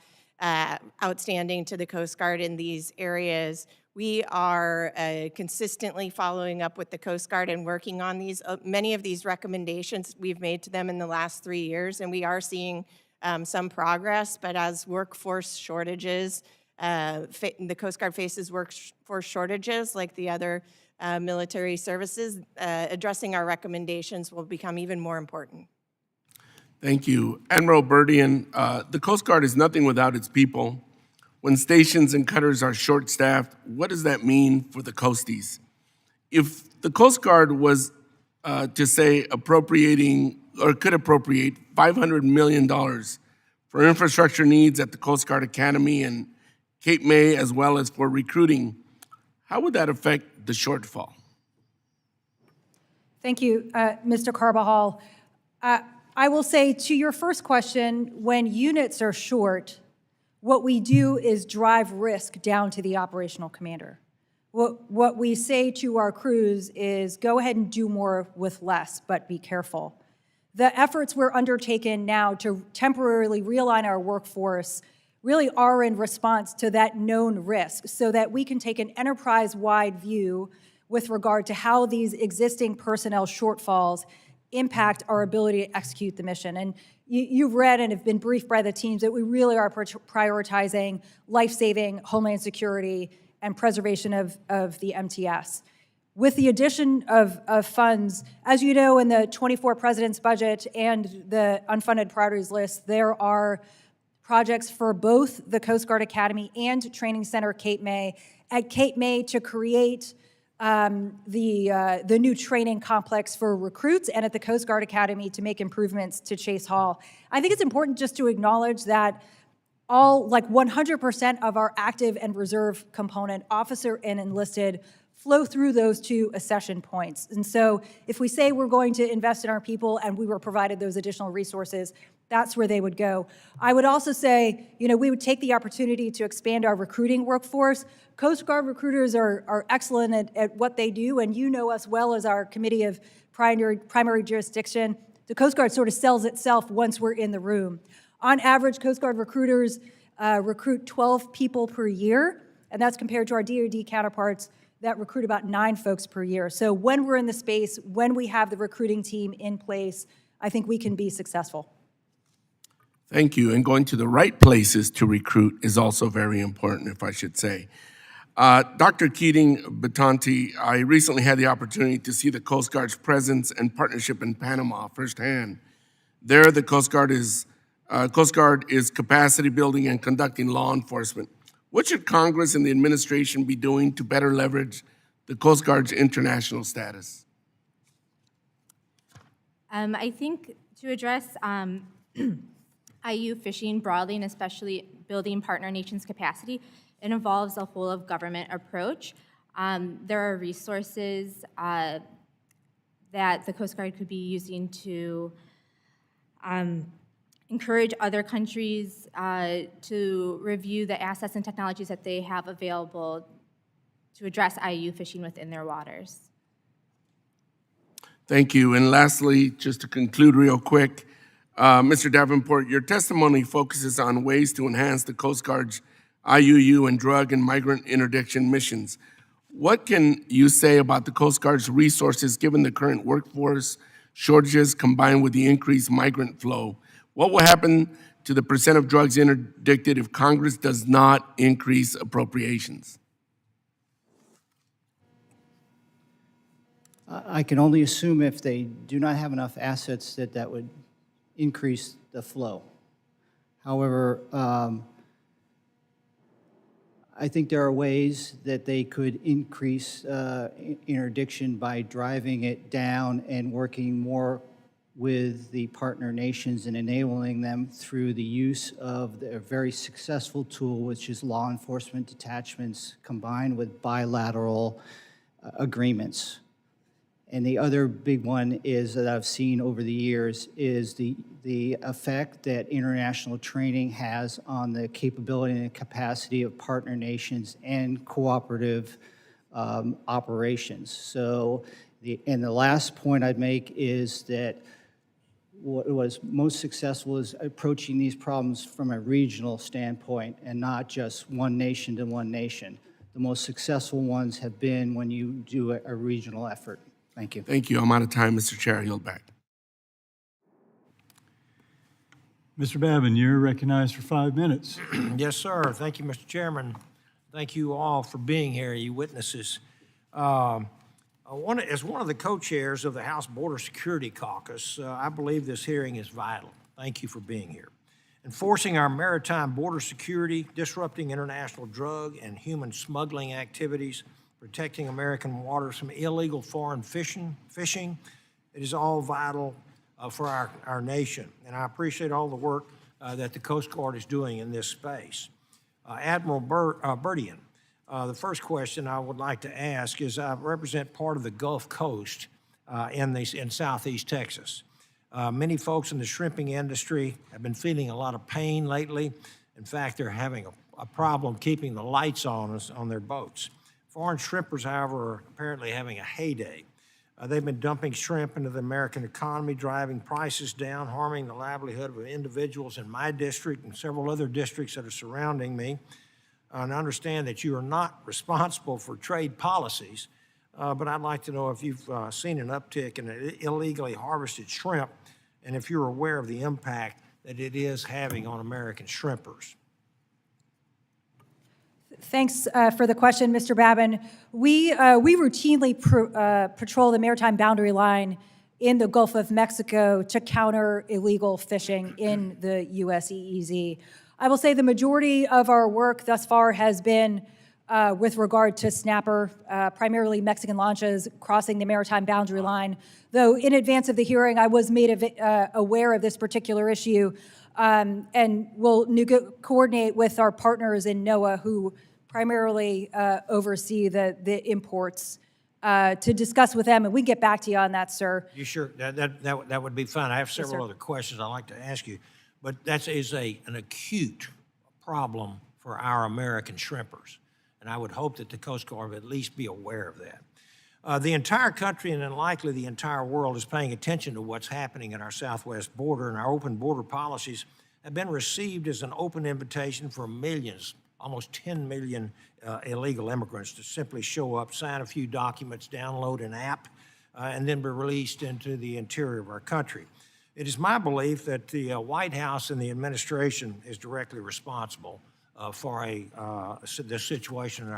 outstanding to the Coast Guard in these areas, we are consistently following up with the Coast Guard and working on these. Many of these recommendations we've made to them in the last 3 years, and we are seeing some progress. But as workforce shortages, the Coast Guard faces workforce shortages like the other military services, addressing our recommendations will become even more important. Thank you. Admiral Burdian, the Coast Guard is nothing without its people. When stations and cutters are short-staffed, what does that mean for the coasties? If the Coast Guard was to say appropriating or could appropriate $500 million for infrastructure needs at the Coast Guard Academy and Cape May, as well as for recruiting, how would that affect the shortfall? Thank you, Mr. Carbajal. I will say to your first question, when units are short, what we do is drive risk down to the operational commander. what we say to our crews is go ahead and do more with less, but be careful. The efforts we're undertaking now to temporarily realign our workforce really are in response to that known risk so that we can take an enterprise-wide view with regard to how these existing personnel shortfalls impact our ability to execute the mission. And you've read and have been briefed by the teams that we really are prioritizing life-saving, homeland security, and preservation of the MTS. With the addition of funds, as you know, in the 24 President's budget and the unfunded priorities list, there are projects for both the Coast Guard Academy and Training Center Cape May. At Cape May to create the new training complex for recruits, and at the Coast Guard Academy to make improvements to Chase Hall. I think it's important just to acknowledge that all, like 100% of our active and reserve component, officer and enlisted, flow through those two accession points. And so if we say we're going to invest in our people and we were provided those additional resources, that's where they would go. I would also say, you know, we would take the opportunity to expand our recruiting workforce. Coast Guard recruiters are excellent at what they do, and you know us well as our Committee of Primary Jurisdiction. The Coast Guard sort of sells itself once we're in the room. On average, Coast Guard recruiters recruit 12 people per year, and that's compared to our DoD counterparts that recruit about 9 folks per year. So when we're in the space, when we have the recruiting team in place, I think we can be successful. Thank you. And going to the right places to recruit is also very important, if I should say. Dr. Keating-Batanti, I recently had the opportunity to see the Coast Guard's presence and partnership in Panama firsthand. There, the Coast Guard is capacity building and conducting law enforcement. What should Congress and the administration be doing to better leverage the Coast Guard's international status? I think to address IUU fishing broadly, and especially building partner nations' capacity, it involves a whole of government approach. There are resources that the Coast Guard could be using to encourage other countries to review the assets and technologies that they have available to address IUU fishing within their waters. Thank you. And lastly, just to conclude real quick, Mr. Davenport, your testimony focuses on ways to enhance the Coast Guard's IUU and drug and migrant interdiction missions. What can you say about the Coast Guard's resources given the current workforce shortages combined with the increased migrant flow? What will happen to the percent of drugs interdicted if Congress does not increase appropriations? I can only assume if they do not have enough assets that would increase the flow. However, I think there are ways that they could increase interdiction by driving it down and working more with the partner nations and enabling them through the use of a very successful tool, which is law enforcement detachments combined with bilateral agreements. And the other big one is that I've seen over the years is the effect that international training has on the capability and capacity of partner nations and cooperative operations. So, the last point I'd make is that what was most successful is approaching these problems from a regional standpoint and not just one nation to one nation. The most successful ones have been when you do a regional effort. Thank you. Thank you. I'm out of time, Mr. Chair. I yield back. Mr. Babin, you're recognized for 5 minutes. Yes, sir. Thank you, Mr. Chairman. Thank you all for being here, you witnesses. As one of the co-chairs of the House Border Security Caucus, I believe this hearing is vital. Thank you for being here. Enforcing our maritime border security, disrupting international drug and human smuggling activities, protecting American waters from illegal foreign fishing, it is all vital for our nation. And I appreciate all the work that the Coast Guard is doing in this space. Admiral Burdian, the first question I would like to ask is I represent part of the Gulf Coast in southeast Texas. Many folks in the shrimping industry have been feeling a lot of pain lately. In fact, they're having a problem keeping the lights on their boats. Foreign shrimpers, however, are apparently having a heyday. They've been dumping shrimp into the American economy, driving prices down, harming the livelihood of individuals in my district and several other districts that are surrounding me. And I understand that you are not responsible for trade policies, but I'd like to know if you've seen an uptick in illegally harvested shrimp and if you're aware of the impact that it is having on American shrimpers. Thanks for the question, Mr. Babin. We routinely patrol the maritime boundary line in the Gulf of Mexico to counter illegal fishing in the U.S. EEZ. I will say the majority of our work thus far has been with regard to snapper, primarily Mexican launches crossing the maritime boundary line. Though in advance of the hearing, I was made aware of this particular issue, and will coordinate with our partners in NOAA who primarily oversee the imports to discuss with them, and we can get back to you on that, sir. You sure? That would be fine. I have several sir. other questions I'd like to ask you, but that is an acute problem for our American shrimpers, and I would hope that the Coast Guard would at least be aware of that. The entire country and then likely the entire world is paying attention to what's happening at our southwest border, and our open border policies have been received as an open invitation for millions, almost 10 million illegal immigrants to simply show up, sign a few documents, download an app, and then be released into the interior of our country. It is my belief that the White House and the administration is directly responsible for the situation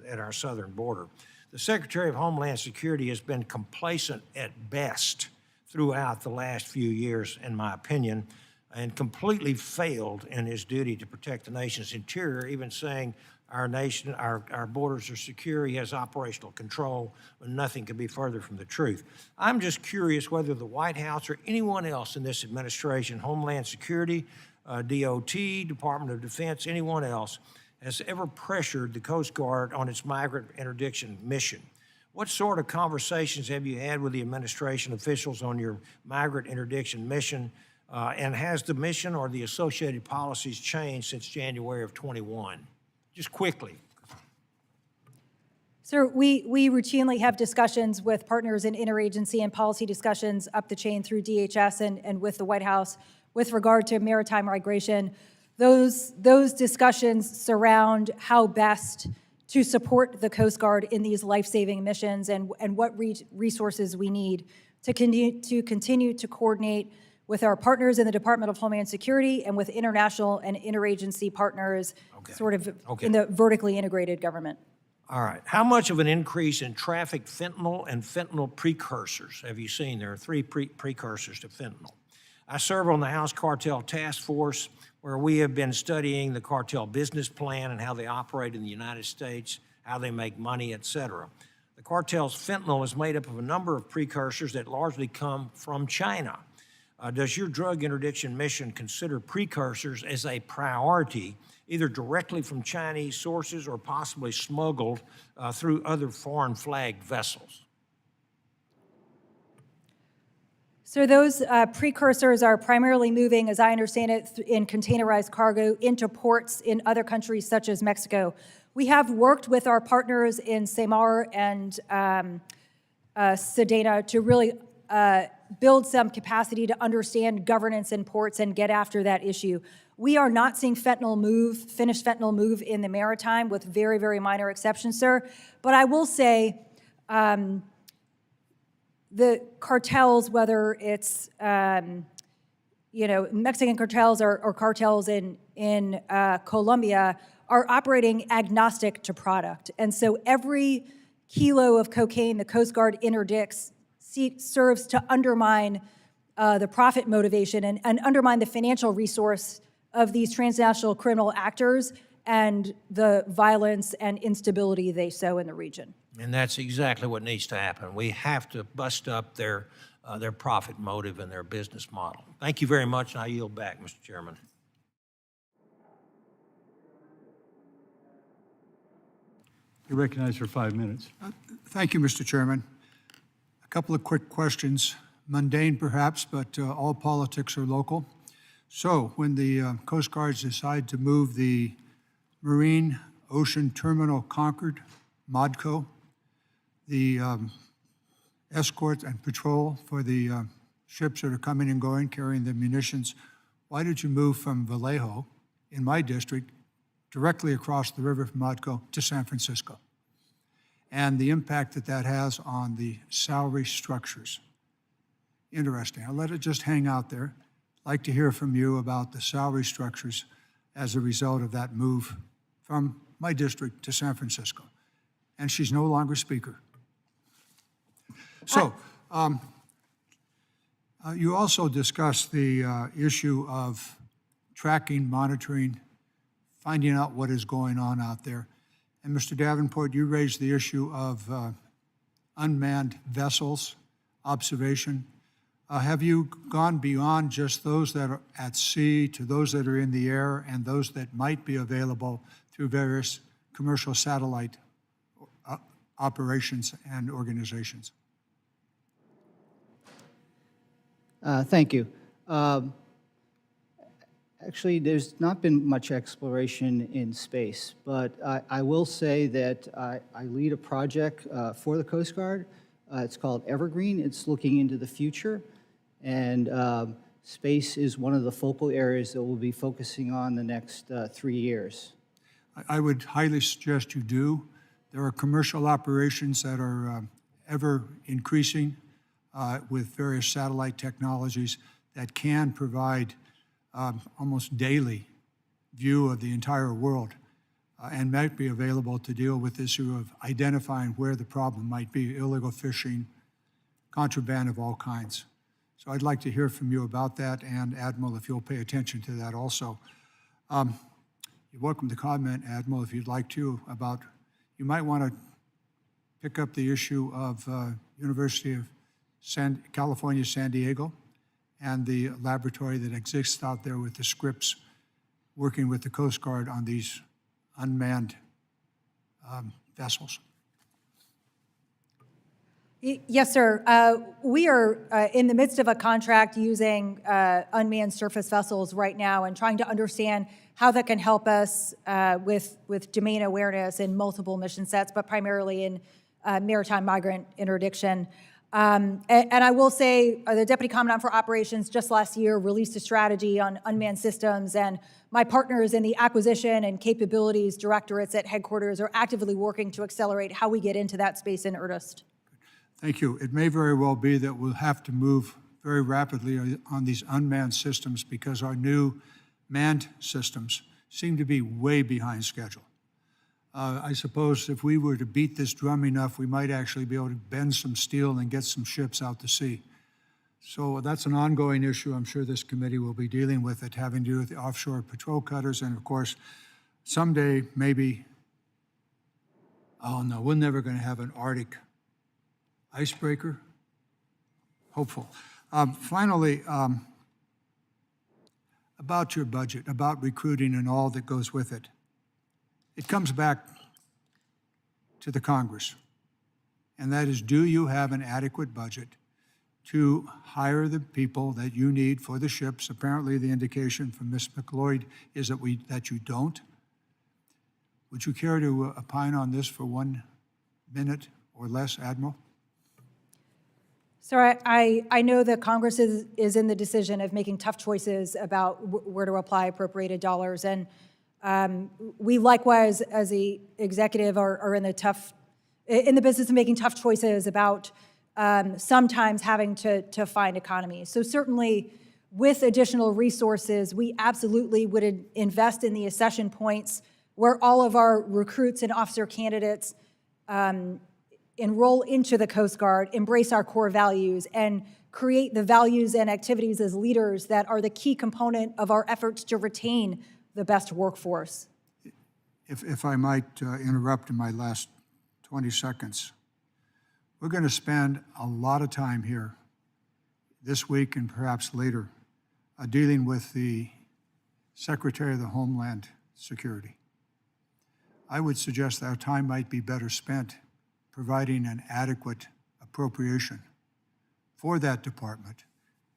at our southern border. The Secretary of Homeland Security has been complacent at best throughout the last few years, in my opinion, and completely failed in his duty to protect the nation's interior, even saying our borders are secure, he has operational control, when nothing could be further from the truth. I'm just curious whether the White House or anyone else in this administration, Homeland Security, DOT, Department of Defense, anyone else, has ever pressured the Coast Guard on its migrant interdiction mission. What sort of conversations have you had with the administration officials on your migrant interdiction mission? And has the mission or the associated policies changed since January of 21? Just quickly. Sir, we routinely have discussions with partners in interagency and policy discussions up the chain through DHS and with the White House with regard to maritime migration. Those discussions surround how best to support the Coast Guard in these life-saving missions and what resources we need to continue to coordinate with our partners in the Department of Homeland Security and with international and interagency partners, sort of in the vertically integrated government. All right. How much of an increase in trafficked fentanyl and fentanyl precursors have you seen? There are three precursors to fentanyl. I serve on the House Cartel Task Force, where we have been studying the cartel business plan and how they operate in the United States, how they make money, et cetera. The cartel's fentanyl is made up of a number of precursors that largely come from China. Does your drug interdiction mission consider precursors as a priority, either directly from Chinese sources or possibly smuggled through other foreign flagged vessels? So those precursors are primarily moving, as I understand it, in containerized cargo into ports in other countries such as Mexico. We have worked with our partners in Samar and Sedena to really build some capacity to understand governance in ports and get after that issue. We are not seeing finished fentanyl move in the maritime, with very, very minor exceptions, sir. But I will say the cartels, whether it's Mexican cartels or cartels in Colombia, are operating agnostic to product. And so every kilo of cocaine the Coast Guard interdicts serves to undermine the profit motivation and undermine the financial resource of these transnational criminal actors and the violence and instability they sow in the region. And that's exactly what needs to happen. We have to bust up their profit motive and their business model. Thank you very much, and I yield back, Mr. Chairman. You're recognized for 5 minutes. Thank you, Mr. Chairman. A couple of quick questions, mundane perhaps, but all politics are local. So when the Coast Guards decide to move the Marine Ocean Terminal Concord MODCO, the escort and patrol for the ships that are coming and going, carrying the munitions. Why did you move from Vallejo, in my district, directly across the river from MODCO to San Francisco? And the impact that that has on the salary structures. Interesting. I'll let it just hang out there. I'd like to hear from you about the salary structures as a result of that move from my district to San Francisco. And she's no longer speaker. So, you also discussed the issue of tracking, monitoring, finding out what is going on out there. And Mr. Davenport, you raised the issue of unmanned vessels, observation. Have you gone beyond just those that are at sea to those that are in the air and those that might be available through various commercial satellite operations and organizations? Thank you. Actually, there's not been much exploration in space, but I will say that I lead a project for the Coast Guard. It's called Evergreen. It's looking into the future, and space is one of the focal areas that we'll be focusing on the next 3 years. I would highly suggest you do. There are commercial operations that are ever increasing with various satellite technologies that can provide almost daily view of the entire world and might be available to deal with the issue of identifying where the problem might be, illegal fishing, contraband of all kinds. So I'd like to hear from you about that, and Admiral, if you'll pay attention to that also. You're welcome to comment, Admiral, if you'd like to, about, you might want to pick up the issue of University of California, San Diego, and the laboratory that exists out there with the Scripps, working with the Coast Guard on these unmanned vessels. Yes, sir. We are in the midst of a contract using unmanned surface vessels right now and trying to understand how that can help us with domain awareness in multiple mission sets, but primarily in maritime migrant interdiction. And I will say the Deputy Commandant for Operations just last year released a strategy on unmanned systems, and my partners in the acquisition and capabilities directorates at headquarters are actively working to accelerate how we get into that space in earnest. Thank you. It may very well be that we'll have to move very rapidly on these unmanned systems because our new manned systems seem to be way behind schedule. I suppose if we were to beat this drum enough, we might actually be able to bend some steel and get some ships out to sea. So that's an ongoing issue. I'm sure this committee will be dealing with it, having to do with the offshore patrol cutters. And of course, someday, maybe, oh no, we're never going to have an Arctic icebreaker. Hopeful. Finally, about your budget, about recruiting and all that goes with it. It comes back to the Congress, and that is, do you have an adequate budget to hire the people that you need for the ships? Apparently, the indication from Ms. McLeod is that you don't. Would you care to opine on this for 1 minute or less, Admiral? Sir, I know that Congress is in the decision of making tough choices about where to apply appropriated dollars, and we likewise, as the executive, are in the business of making tough choices about sometimes having to find economies. So certainly, with additional resources, we absolutely would invest in the accession points where all of our recruits and officer candidates enroll into the Coast Guard, embrace our core values, and create the values and activities as leaders that are the key component of our efforts to retain the best workforce. If I might interrupt in my last 20 seconds, we're going to spend a lot of time here this week and perhaps later dealing with the Secretary of the Homeland Security. I would suggest that our time might be better spent providing an adequate appropriation for that department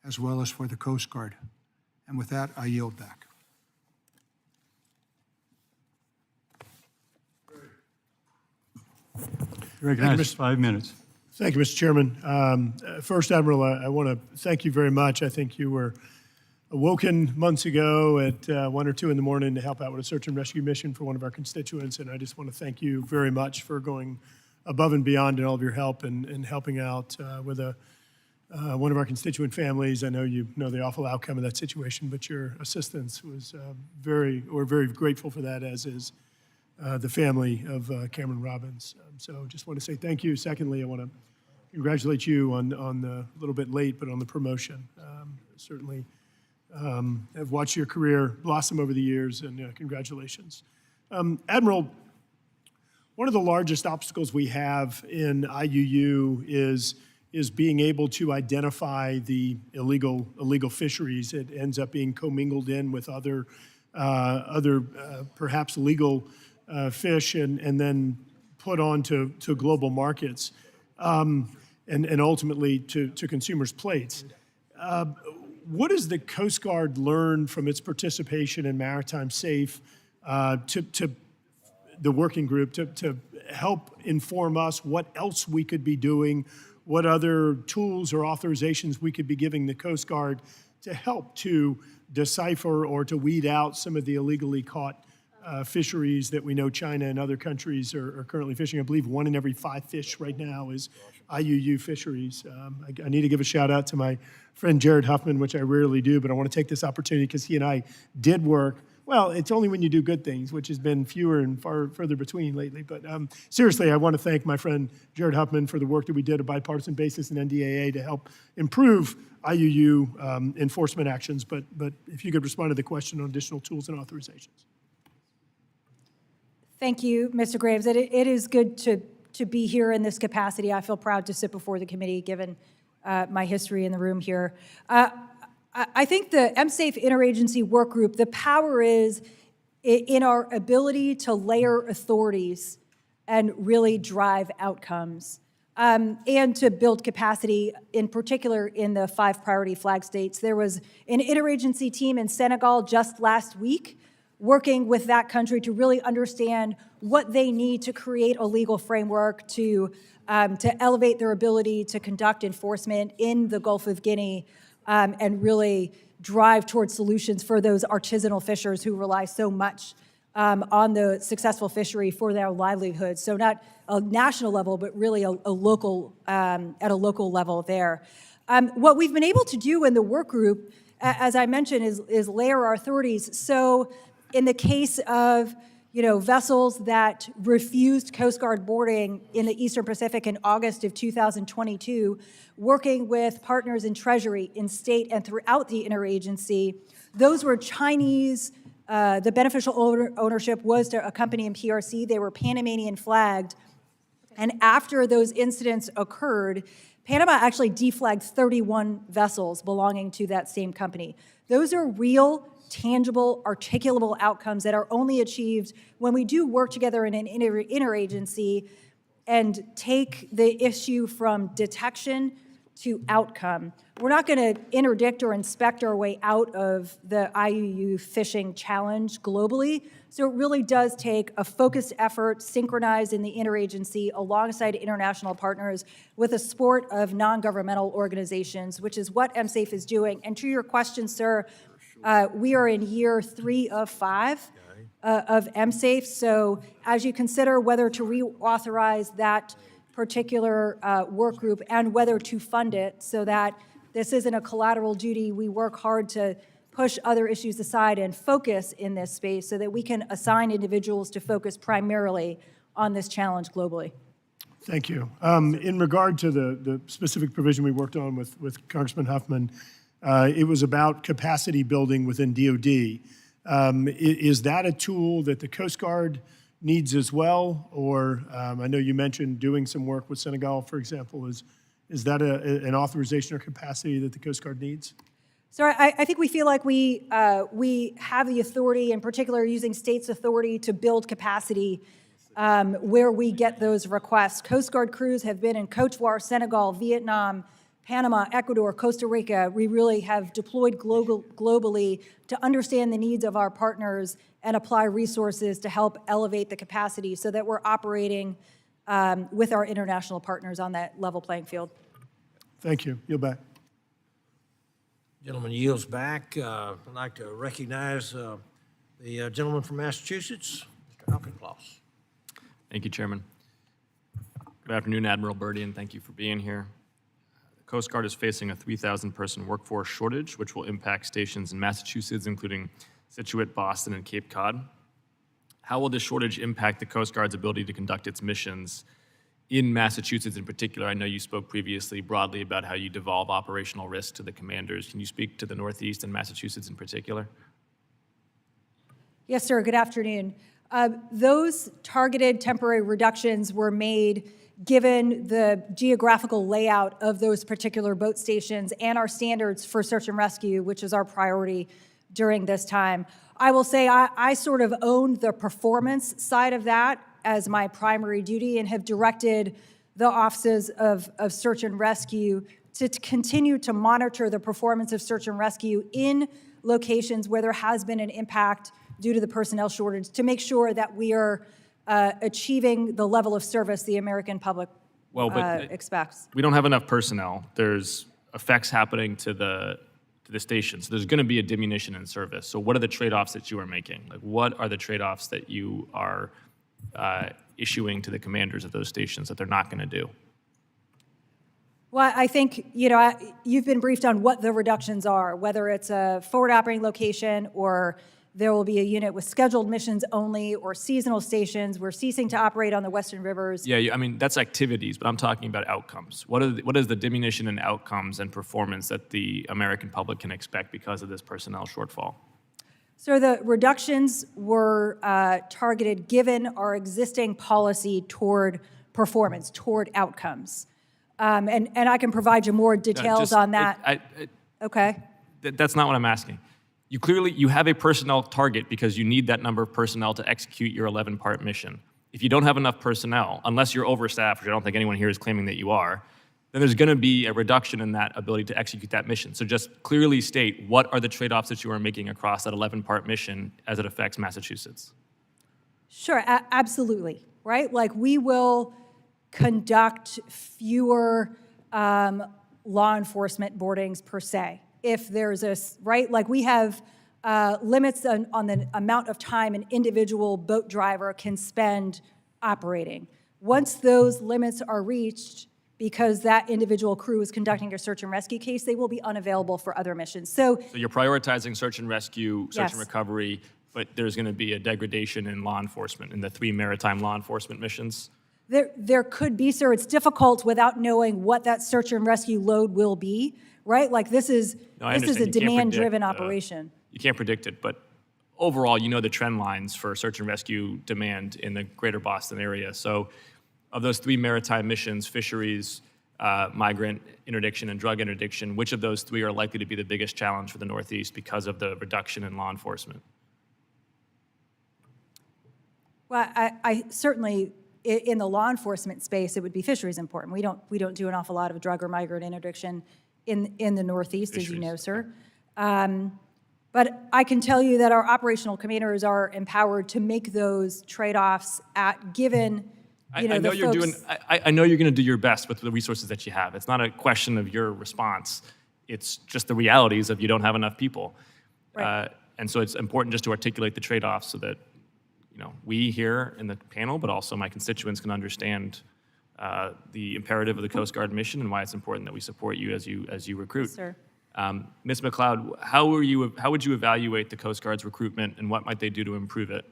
as well as for the Coast Guard. And with that, I yield back. Recognize 5 minutes. Thank you, Mr. Chairman. First, Admiral, I want to thank you very much. I think you were awoken months ago at 1 or 2 in the morning to help out with a search and rescue mission for one of our constituents, and I just want to thank you very much for going above and beyond in all of your help and helping out with one of our constituent families. I know you know the awful outcome of that situation, but your assistance was we're very grateful for that, as is the family of Cameron Robbins. So just want to say thank you. Secondly, I want to congratulate you on the, a little bit late, but on the promotion. Certainly have watched your career blossom over the years, and congratulations. Admiral, one of the largest obstacles we have in IUU is being able to identify the illegal fisheries. It ends up being commingled in with other perhaps legal fish and then put onto global markets and ultimately to consumers' plates. What does the Coast Guard learn from its participation in Maritime Safe to the working group to help inform us what else we could be doing, what other tools or authorizations we could be giving the Coast Guard to help to decipher or to weed out some of the illegally caught fisheries that we know China and other countries are currently fishing? I believe 1 in every 5 fish right now is IUU fisheries. I need to give a shout out to my friend Jared Huffman, which I rarely do, but I want to take this opportunity because he and I did work. Well, it's only when you do good things, which has been fewer and further between lately. But seriously, I want to thank my friend Jared Huffman for the work that we did on a bipartisan basis in NDAA to help improve IUU enforcement actions. But if you could respond to the question on additional tools and authorizations. Thank you, Mr. Graves. It is good to be here in this capacity. I feel proud to sit before the committee, given my history in the room here. I think the MSAFE interagency work group, the power is in our ability to layer authorities and really drive outcomes, and to build capacity, in particular in the 5 priority flag states. There was an interagency team in Senegal just last week working with that country to really understand what they need to create a legal framework to elevate their ability to conduct enforcement in the Gulf of Guinea, and really drive towards solutions for those artisanal fishers who rely so much on the successful fishery for their livelihood. So not a national level, but really a local, at a local level there. What we've been able to do in the work group, as I mentioned, is layer our authorities. So in the case of vessels that refused Coast Guard boarding in the Eastern Pacific in August of 2022, working with partners in Treasury, in state, and throughout the interagency, those were Chinese. The beneficial ownership was to a company in PRC. They were Panamanian flagged. And after those incidents occurred, Panama actually deflagged 31 vessels belonging to that same company. Those are real, tangible, articulable outcomes that are only achieved when we do work together in an interagency and take the issue from detection to outcome. We're not going to interdict or inspect our way out of the IUU fishing challenge globally, so it really does take a focused effort, synchronized in the interagency alongside international partners with a support of non-governmental organizations, which is what MSAFE is doing. And to your question, sir, we are in year 3 of 5 of MSAFE, so as you consider whether to reauthorize that particular work group and whether to fund it so that this isn't a collateral duty, we work hard to push other issues aside and focus in this space so that we can assign individuals to focus primarily on this challenge globally. Thank you. In regard to the specific provision we worked on with Congressman Huffman, it was about capacity building within DOD. Is that a tool that the Coast Guard needs as well? Or I know you mentioned doing some work with Senegal, for example. Is that an authorization or capacity that the Coast Guard needs? So I think we feel like we have the authority, in particular using states' authority, to build capacity where we get those requests. Coast Guard crews have been in Cote d'Ivoire, Senegal, Vietnam, Panama, Ecuador, Costa Rica. We really have deployed globally to understand the needs of our partners and apply resources to help elevate the capacity so that we're operating with our international partners on that level playing field. Thank you. Yield back. Gentleman yields back. I'd like to recognize the gentleman from Massachusetts, Mr. Auchincloss. Thank you, Chairman. Good afternoon, Admiral Birdie, and thank you for being here. The Coast Guard is facing a 3,000-person workforce shortage, which will impact stations in Massachusetts, including Scituate, Boston, and Cape Cod. How will this shortage impact the Coast Guard's ability to conduct its missions in Massachusetts in particular? I know you spoke previously broadly about how you devolve operational risk to the commanders. Can you speak to the Northeast and Massachusetts in particular? Yes, sir. Good afternoon. Those targeted temporary reductions were made given the geographical layout of those particular boat stations and our standards for search and rescue, which is our priority during this time. I will say I sort of owned the performance side of that as my primary duty and have directed the offices of search and rescue to continue to monitor the performance of search and rescue in locations where there has been an impact due to the personnel shortage, to make sure that we are achieving the level of service the American public expects. We don't have enough personnel. There's effects happening to the stations. There's going to be a diminution in service. So what are the trade-offs that you are making? Like, what are the trade-offs that you are issuing to the commanders of those stations that they're not going to do? Well, I think, you've been briefed on what the reductions are, whether it's a forward operating location or there will be a unit with scheduled missions only or seasonal stations. We're ceasing to operate on the Western Rivers. Yeah, I mean, that's activities, but I'm talking about outcomes. What is the diminution in outcomes and performance that the American public can expect because of this personnel shortfall? So the reductions were targeted given our existing policy toward performance, toward outcomes. And I can provide you more details on that. Okay. That's not what I'm asking. You have a personnel target because you need that number of personnel to execute your 11-part mission. If you don't have enough personnel, unless you're overstaffed, which I don't think anyone here is claiming that you are, then there's going to be a reduction in that ability to execute that mission. So just clearly state what are the trade-offs that you are making across that 11-part mission as it affects Massachusetts. Sure, absolutely, right? Like, we will conduct fewer law enforcement boardings per se. If there's right? Like, we have limits on the amount of time an individual boat driver can spend operating. Once those limits are reached, because that individual crew is conducting a search and rescue case, they will be unavailable for other missions. So you're prioritizing search and rescue, search Yes. and recovery, but there's going to be a degradation in law enforcement, in the 3 maritime law enforcement missions? There could be, sir. It's difficult without knowing what that search and rescue load will be, right? Like, this is No, I a understand. You can't demand-driven predict, operation. You can't predict it, but overall, you know the trend lines for search and rescue demand in the greater Boston area. So of those 3 maritime missions, fisheries, migrant interdiction, and drug interdiction, which of those 3 are likely to be the biggest challenge for the Northeast because of the reduction in law enforcement? Well, I certainly, in the law enforcement space, it would be fisheries important. We don't do an awful lot of drug or migrant interdiction in the Northeast, as you know, sir. But I can tell you that our operational commanders are empowered to make those trade-offs given, I know you're going to do your best with the resources that you have. It's not a question of your response. It's just the realities of you don't have enough people. Right. And so it's important just to articulate the trade-offs so that we here in the panel, but also my constituents, can understand the imperative of the Coast Guard mission and why it's important that we support you as you recruit. Yes, sir. Ms. McLeod, how would you evaluate the Coast Guard's recruitment, and what might they do to improve it?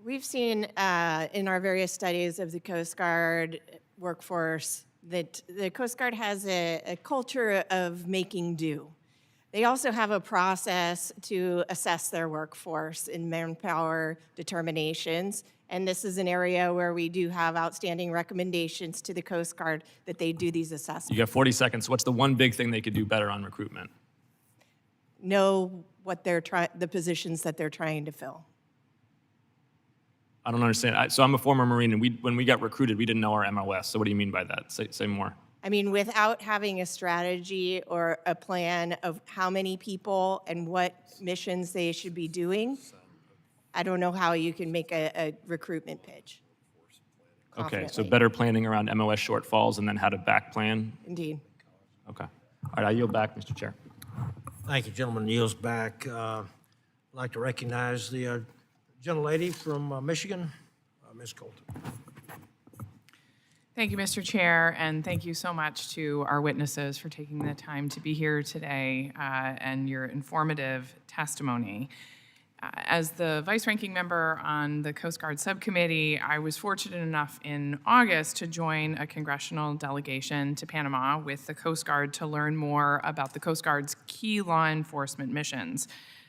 We've seen in our various studies of the Coast Guard workforce that the Coast Guard has a culture of making do. They also have a process to assess their workforce in manpower determinations, and this is an area where we do have outstanding recommendations to the Coast Guard that they do these assessments. You got 40 seconds. What's the one big thing they could do better on recruitment? Know what the positions that they're trying to fill. I don't understand. So I'm a former Marine, and when we got recruited, we didn't know our MOS. So what do you mean by that? Say more. I mean, without having a strategy or a plan of how many people and what missions they should be doing, I don't know how you can make a recruitment pitch. Okay, so confidently. better planning around MOS shortfalls and then how to back plan? Indeed. Okay. All right, I yield back, Mr. Chair. Thank you, gentleman. Yields back. I'd like to recognize the gentlelady from Michigan, Ms. Colton. Thank you, Mr. Chair, and thank you so much to our witnesses for taking the time to be here today and your informative testimony. As the vice-ranking member on the Coast Guard Subcommittee, I was fortunate enough in August to join a congressional delegation to Panama with the Coast Guard to learn more about the Coast Guard's key law enforcement missions.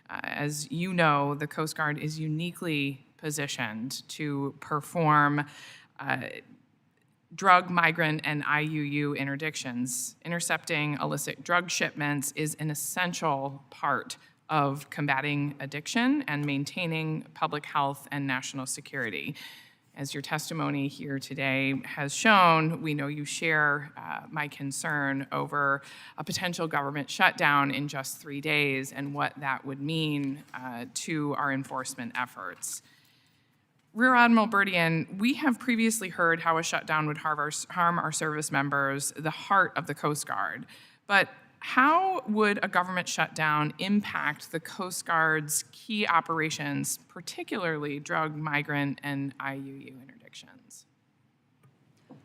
As you know, the Coast Guard is uniquely positioned to perform drug, migrant, and IUU interdictions. Intercepting illicit drug shipments is an essential part of combating addiction and maintaining public health and national security. As your testimony here today has shown, we know you share my concern over a potential government shutdown in just 3 days and what that would mean to our enforcement efforts. Rear Admiral Burdian, we have previously heard how a shutdown would harm our service members, the heart of the Coast Guard. But how would a government shutdown impact the Coast Guard's key operations, particularly drug, migrant, and IUU interdictions?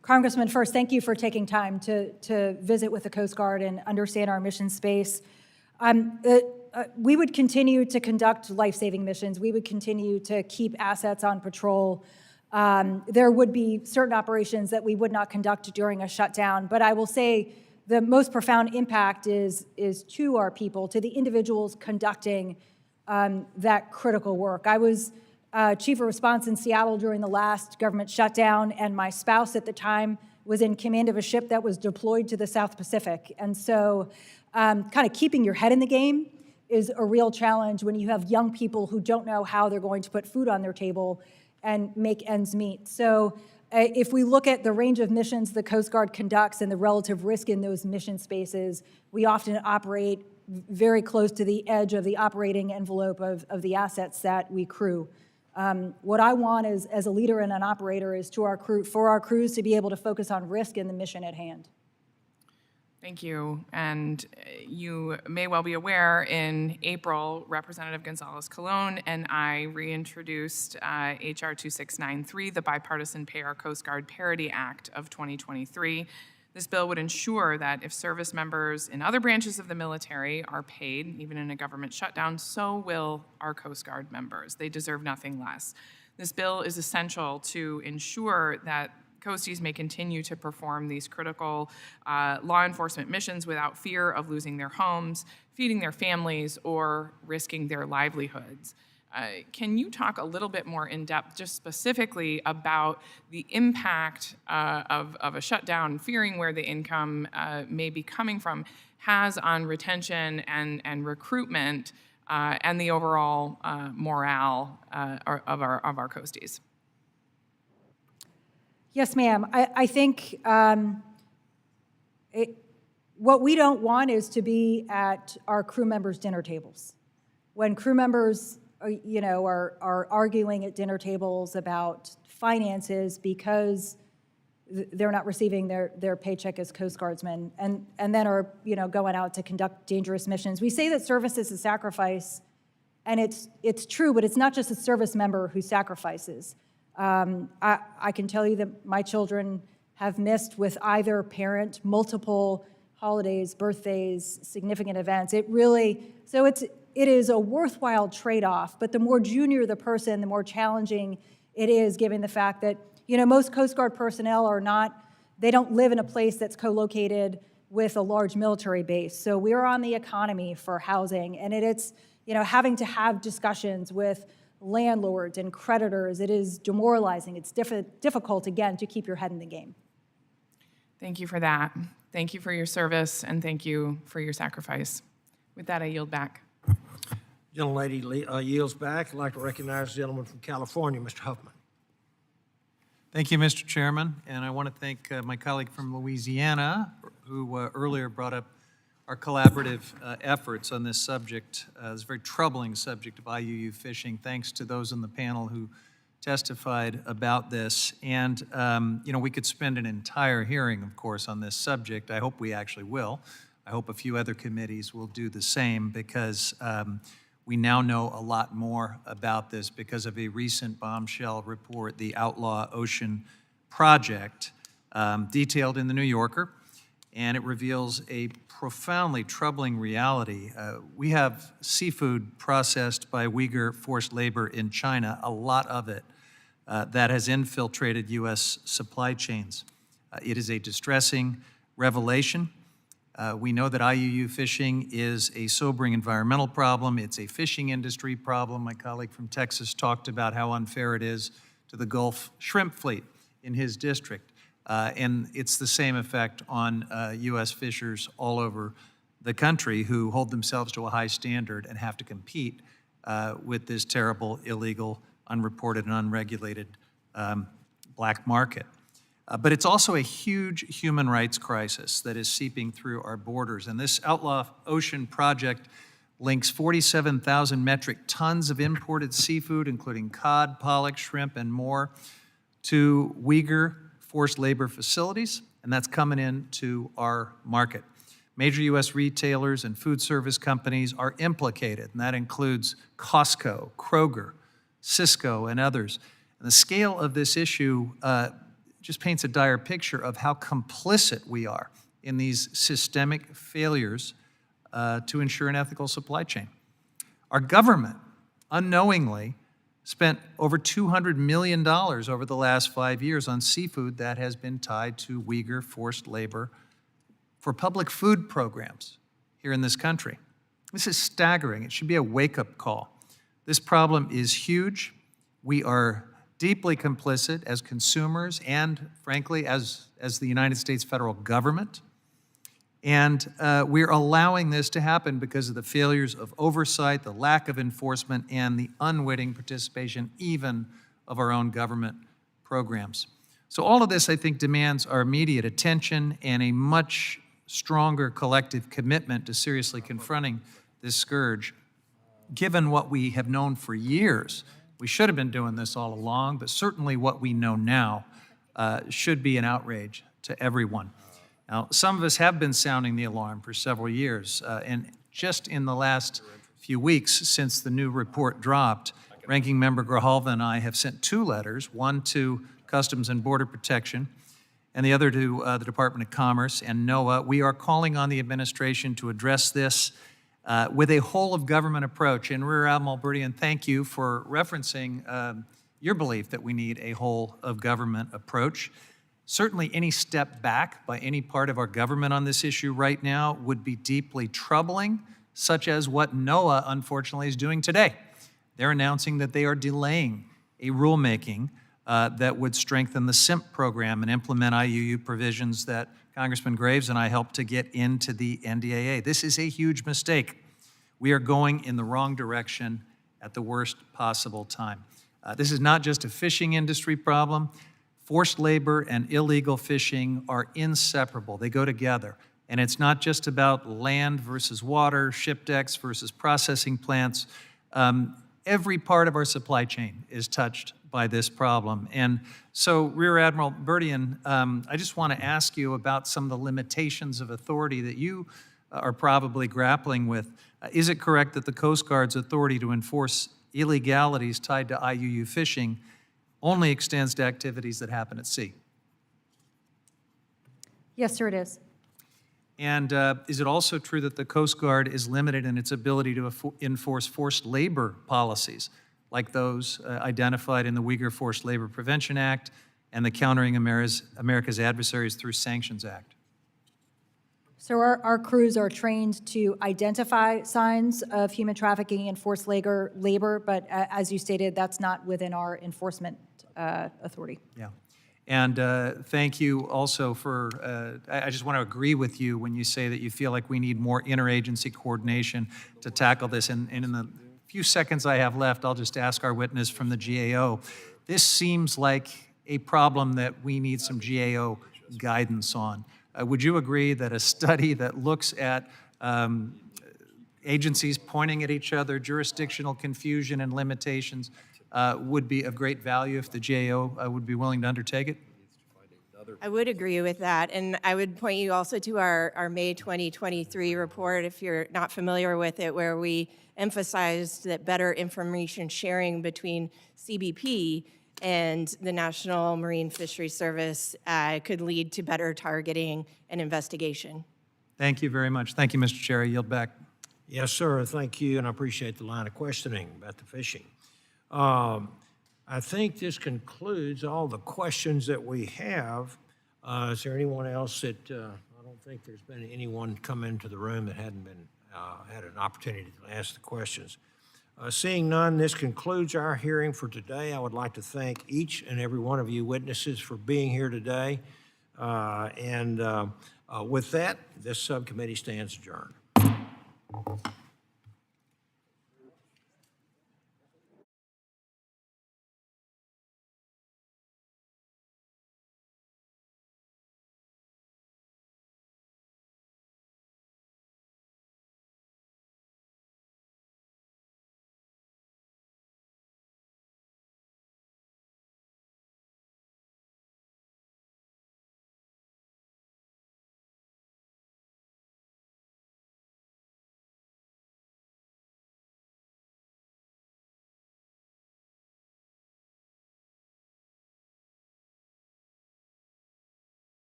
Congressman, first, thank you for taking time to visit with the Coast Guard and understand our mission space. We would continue to conduct life-saving missions. We would continue to keep assets on patrol. There would be certain operations that we would not conduct during a shutdown, but I will say the most profound impact is to our people, to the individuals conducting that critical work. I was chief of response in Seattle during the last government shutdown, and my spouse at the time was in command of a ship that was deployed to the South Pacific. And so kind of keeping your head in the game is a real challenge when you have young people who don't know how they're going to put food on their table and make ends meet. So if we look at the range of missions the Coast Guard conducts and the relative risk in those mission spaces, we often operate very close to the edge of the operating envelope of the assets that we crew. What I want as a leader and an operator is for our crews to be able to focus on risk and the mission at hand. Thank you. And you may well be aware, in April, Representative Gonzalez Colon and I reintroduced HR 2693, the Bipartisan Pay Our Coast Guard Parity Act of 2023. This bill would ensure that if service members in other branches of the military are paid, even in a government shutdown, so will our Coast Guard members. They deserve nothing less. This bill is essential to ensure that Coasties may continue to perform these critical law enforcement missions without fear of losing their homes, feeding their families, or risking their livelihoods. Can you talk a little bit more in depth, just specifically about the impact of a shutdown, fearing where the income may be coming from, has on retention and recruitment and the overall morale of our Coasties? Yes, ma'am. I think what we don't want is to be at our crew members' dinner tables. When crew members are arguing at dinner tables about finances because they're not receiving their paycheck as Coast Guardsmen and then are going out to conduct dangerous missions. We say that service is a sacrifice, and it's true, but it's not just a service member who sacrifices. I can tell you that my children have missed with either parent multiple holidays, birthdays, significant events. It is a worthwhile trade-off, but the more junior the person, the more challenging it is, given the fact that most Coast Guard personnel they don't live in a place that's co-located with a large military base. So we're on the economy for housing, and it's having to have discussions with landlords and creditors. It is demoralizing. It's difficult, again, to keep your head in the game. Thank you for that. Thank you for your service, and thank you for your sacrifice. With that, I yield back. Gentlelady yields back. I'd like to recognize the gentleman from California, Mr. Huffman. Thank you, Mr. Chairman, and I want to thank my colleague from Louisiana who earlier brought up our collaborative efforts on this subject, this very troubling subject of IUU fishing, thanks to those on the panel who testified about this. And, we could spend an entire hearing, of course, on this subject. I hope we actually will. I hope a few other committees will do the same because we now know a lot more about this because of a recent bombshell report, the Outlaw Ocean Project, detailed in the New Yorker, and it reveals a profoundly troubling reality. We have seafood processed by Uyghur forced labor in China, a lot of it, that has infiltrated U.S. supply chains. It is a distressing revelation. We know that IUU fishing is a sobering environmental problem. It's a fishing industry problem. My colleague from Texas talked about how unfair it is to the Gulf shrimp fleet in his district. And it's the same effect on U.S. fishers all over the country who hold themselves to a high standard and have to compete with this terrible, illegal, unreported, and unregulated black market. But it's also a huge human rights crisis that is seeping through our borders. And this Outlaw Ocean Project links 47,000 metric tons of imported seafood, including cod, pollock, shrimp, and more, to Uyghur forced labor facilities, and that's coming into our market. Major U.S. retailers and food service companies are implicated, and that includes Costco, Kroger, Cisco, and others. And the scale of this issue just paints a dire picture of how complicit we are in these systemic failures to ensure an ethical supply chain. Our government, unknowingly, spent over $200 million over the last 5 years on seafood that has been tied to Uyghur forced labor for public food programs here in this country. This is staggering. It should be a wake-up call. This problem is huge. We are deeply complicit as consumers and, frankly, as the United States federal government. And we're allowing this to happen because of the failures of oversight, the lack of enforcement, and the unwitting participation even of our own government programs. So all of this, I think, demands our immediate attention and a much stronger collective commitment to seriously confronting this scourge. Given what we have known for years, we should have been doing this all along, but certainly what we know now should be an outrage to everyone. Now, some of us have been sounding the alarm for several years, and just in the last few weeks since the new report dropped, Ranking Member Grijalva and I have sent 2 letters, one to Customs and Border Protection and the other to the Department of Commerce and NOAA. We are calling on the administration to address this with a whole-of-government approach. And Rear Admiral Burdian, thank you for referencing your belief that we need a whole-of-government approach. Certainly any step back by any part of our government on this issue right now would be deeply troubling, such as what NOAA, unfortunately, is doing today. They're announcing that they are delaying a rulemaking that would strengthen the SIMP program and implement IUU provisions that Congressman Graves and I helped to get into the NDAA. This is a huge mistake. We are going in the wrong direction at the worst possible time. This is not just a fishing industry problem. Forced labor and illegal fishing are inseparable. They go together. And it's not just about land versus water, ship decks versus processing plants. Every part of our supply chain is touched by this problem. And so, Rear Admiral Burdian, I just want to ask you about some of the limitations of authority that you are probably grappling with. Is it correct that the Coast Guard's authority to enforce illegalities tied to IUU fishing only extends to activities that happen at sea? Yes, sir, it is. And is it also true that the Coast Guard is limited in its ability to enforce forced labor policies, like those identified in the Uyghur Forced Labor Prevention Act and the Countering America's Adversaries Through Sanctions Act? So our crews are trained to identify signs of human trafficking and forced labor, but as you stated, that's not within our enforcement authority. Yeah. And thank you also for, I just want to agree with you when you say that you feel like we need more interagency coordination to tackle this. And in the few seconds I have left, I'll just ask our witness from the GAO. This seems like a problem that we need some GAO guidance on. Would you agree that a study that looks at agencies pointing at each other, jurisdictional confusion and limitations, would be of great value if the GAO would be willing to undertake it. I would agree with that, and I would point you also to our May 2023 report, if you're not familiar with it, where we emphasized that better information sharing between CBP and the National Marine Fisheries Service could lead to better targeting and investigation. Thank you very much. Thank you, Mr. Chair. I yield back. Yes, sir, thank you, and I appreciate the line of questioning about the fishing. I think this concludes all the questions that we have. Is there anyone else that, I don't think there's been anyone come into the room that hadn't been, had an opportunity to ask the questions. Seeing none, this concludes our hearing for today. I would like to thank each and every one of you witnesses for being here today. With that, this subcommittee stands adjourned.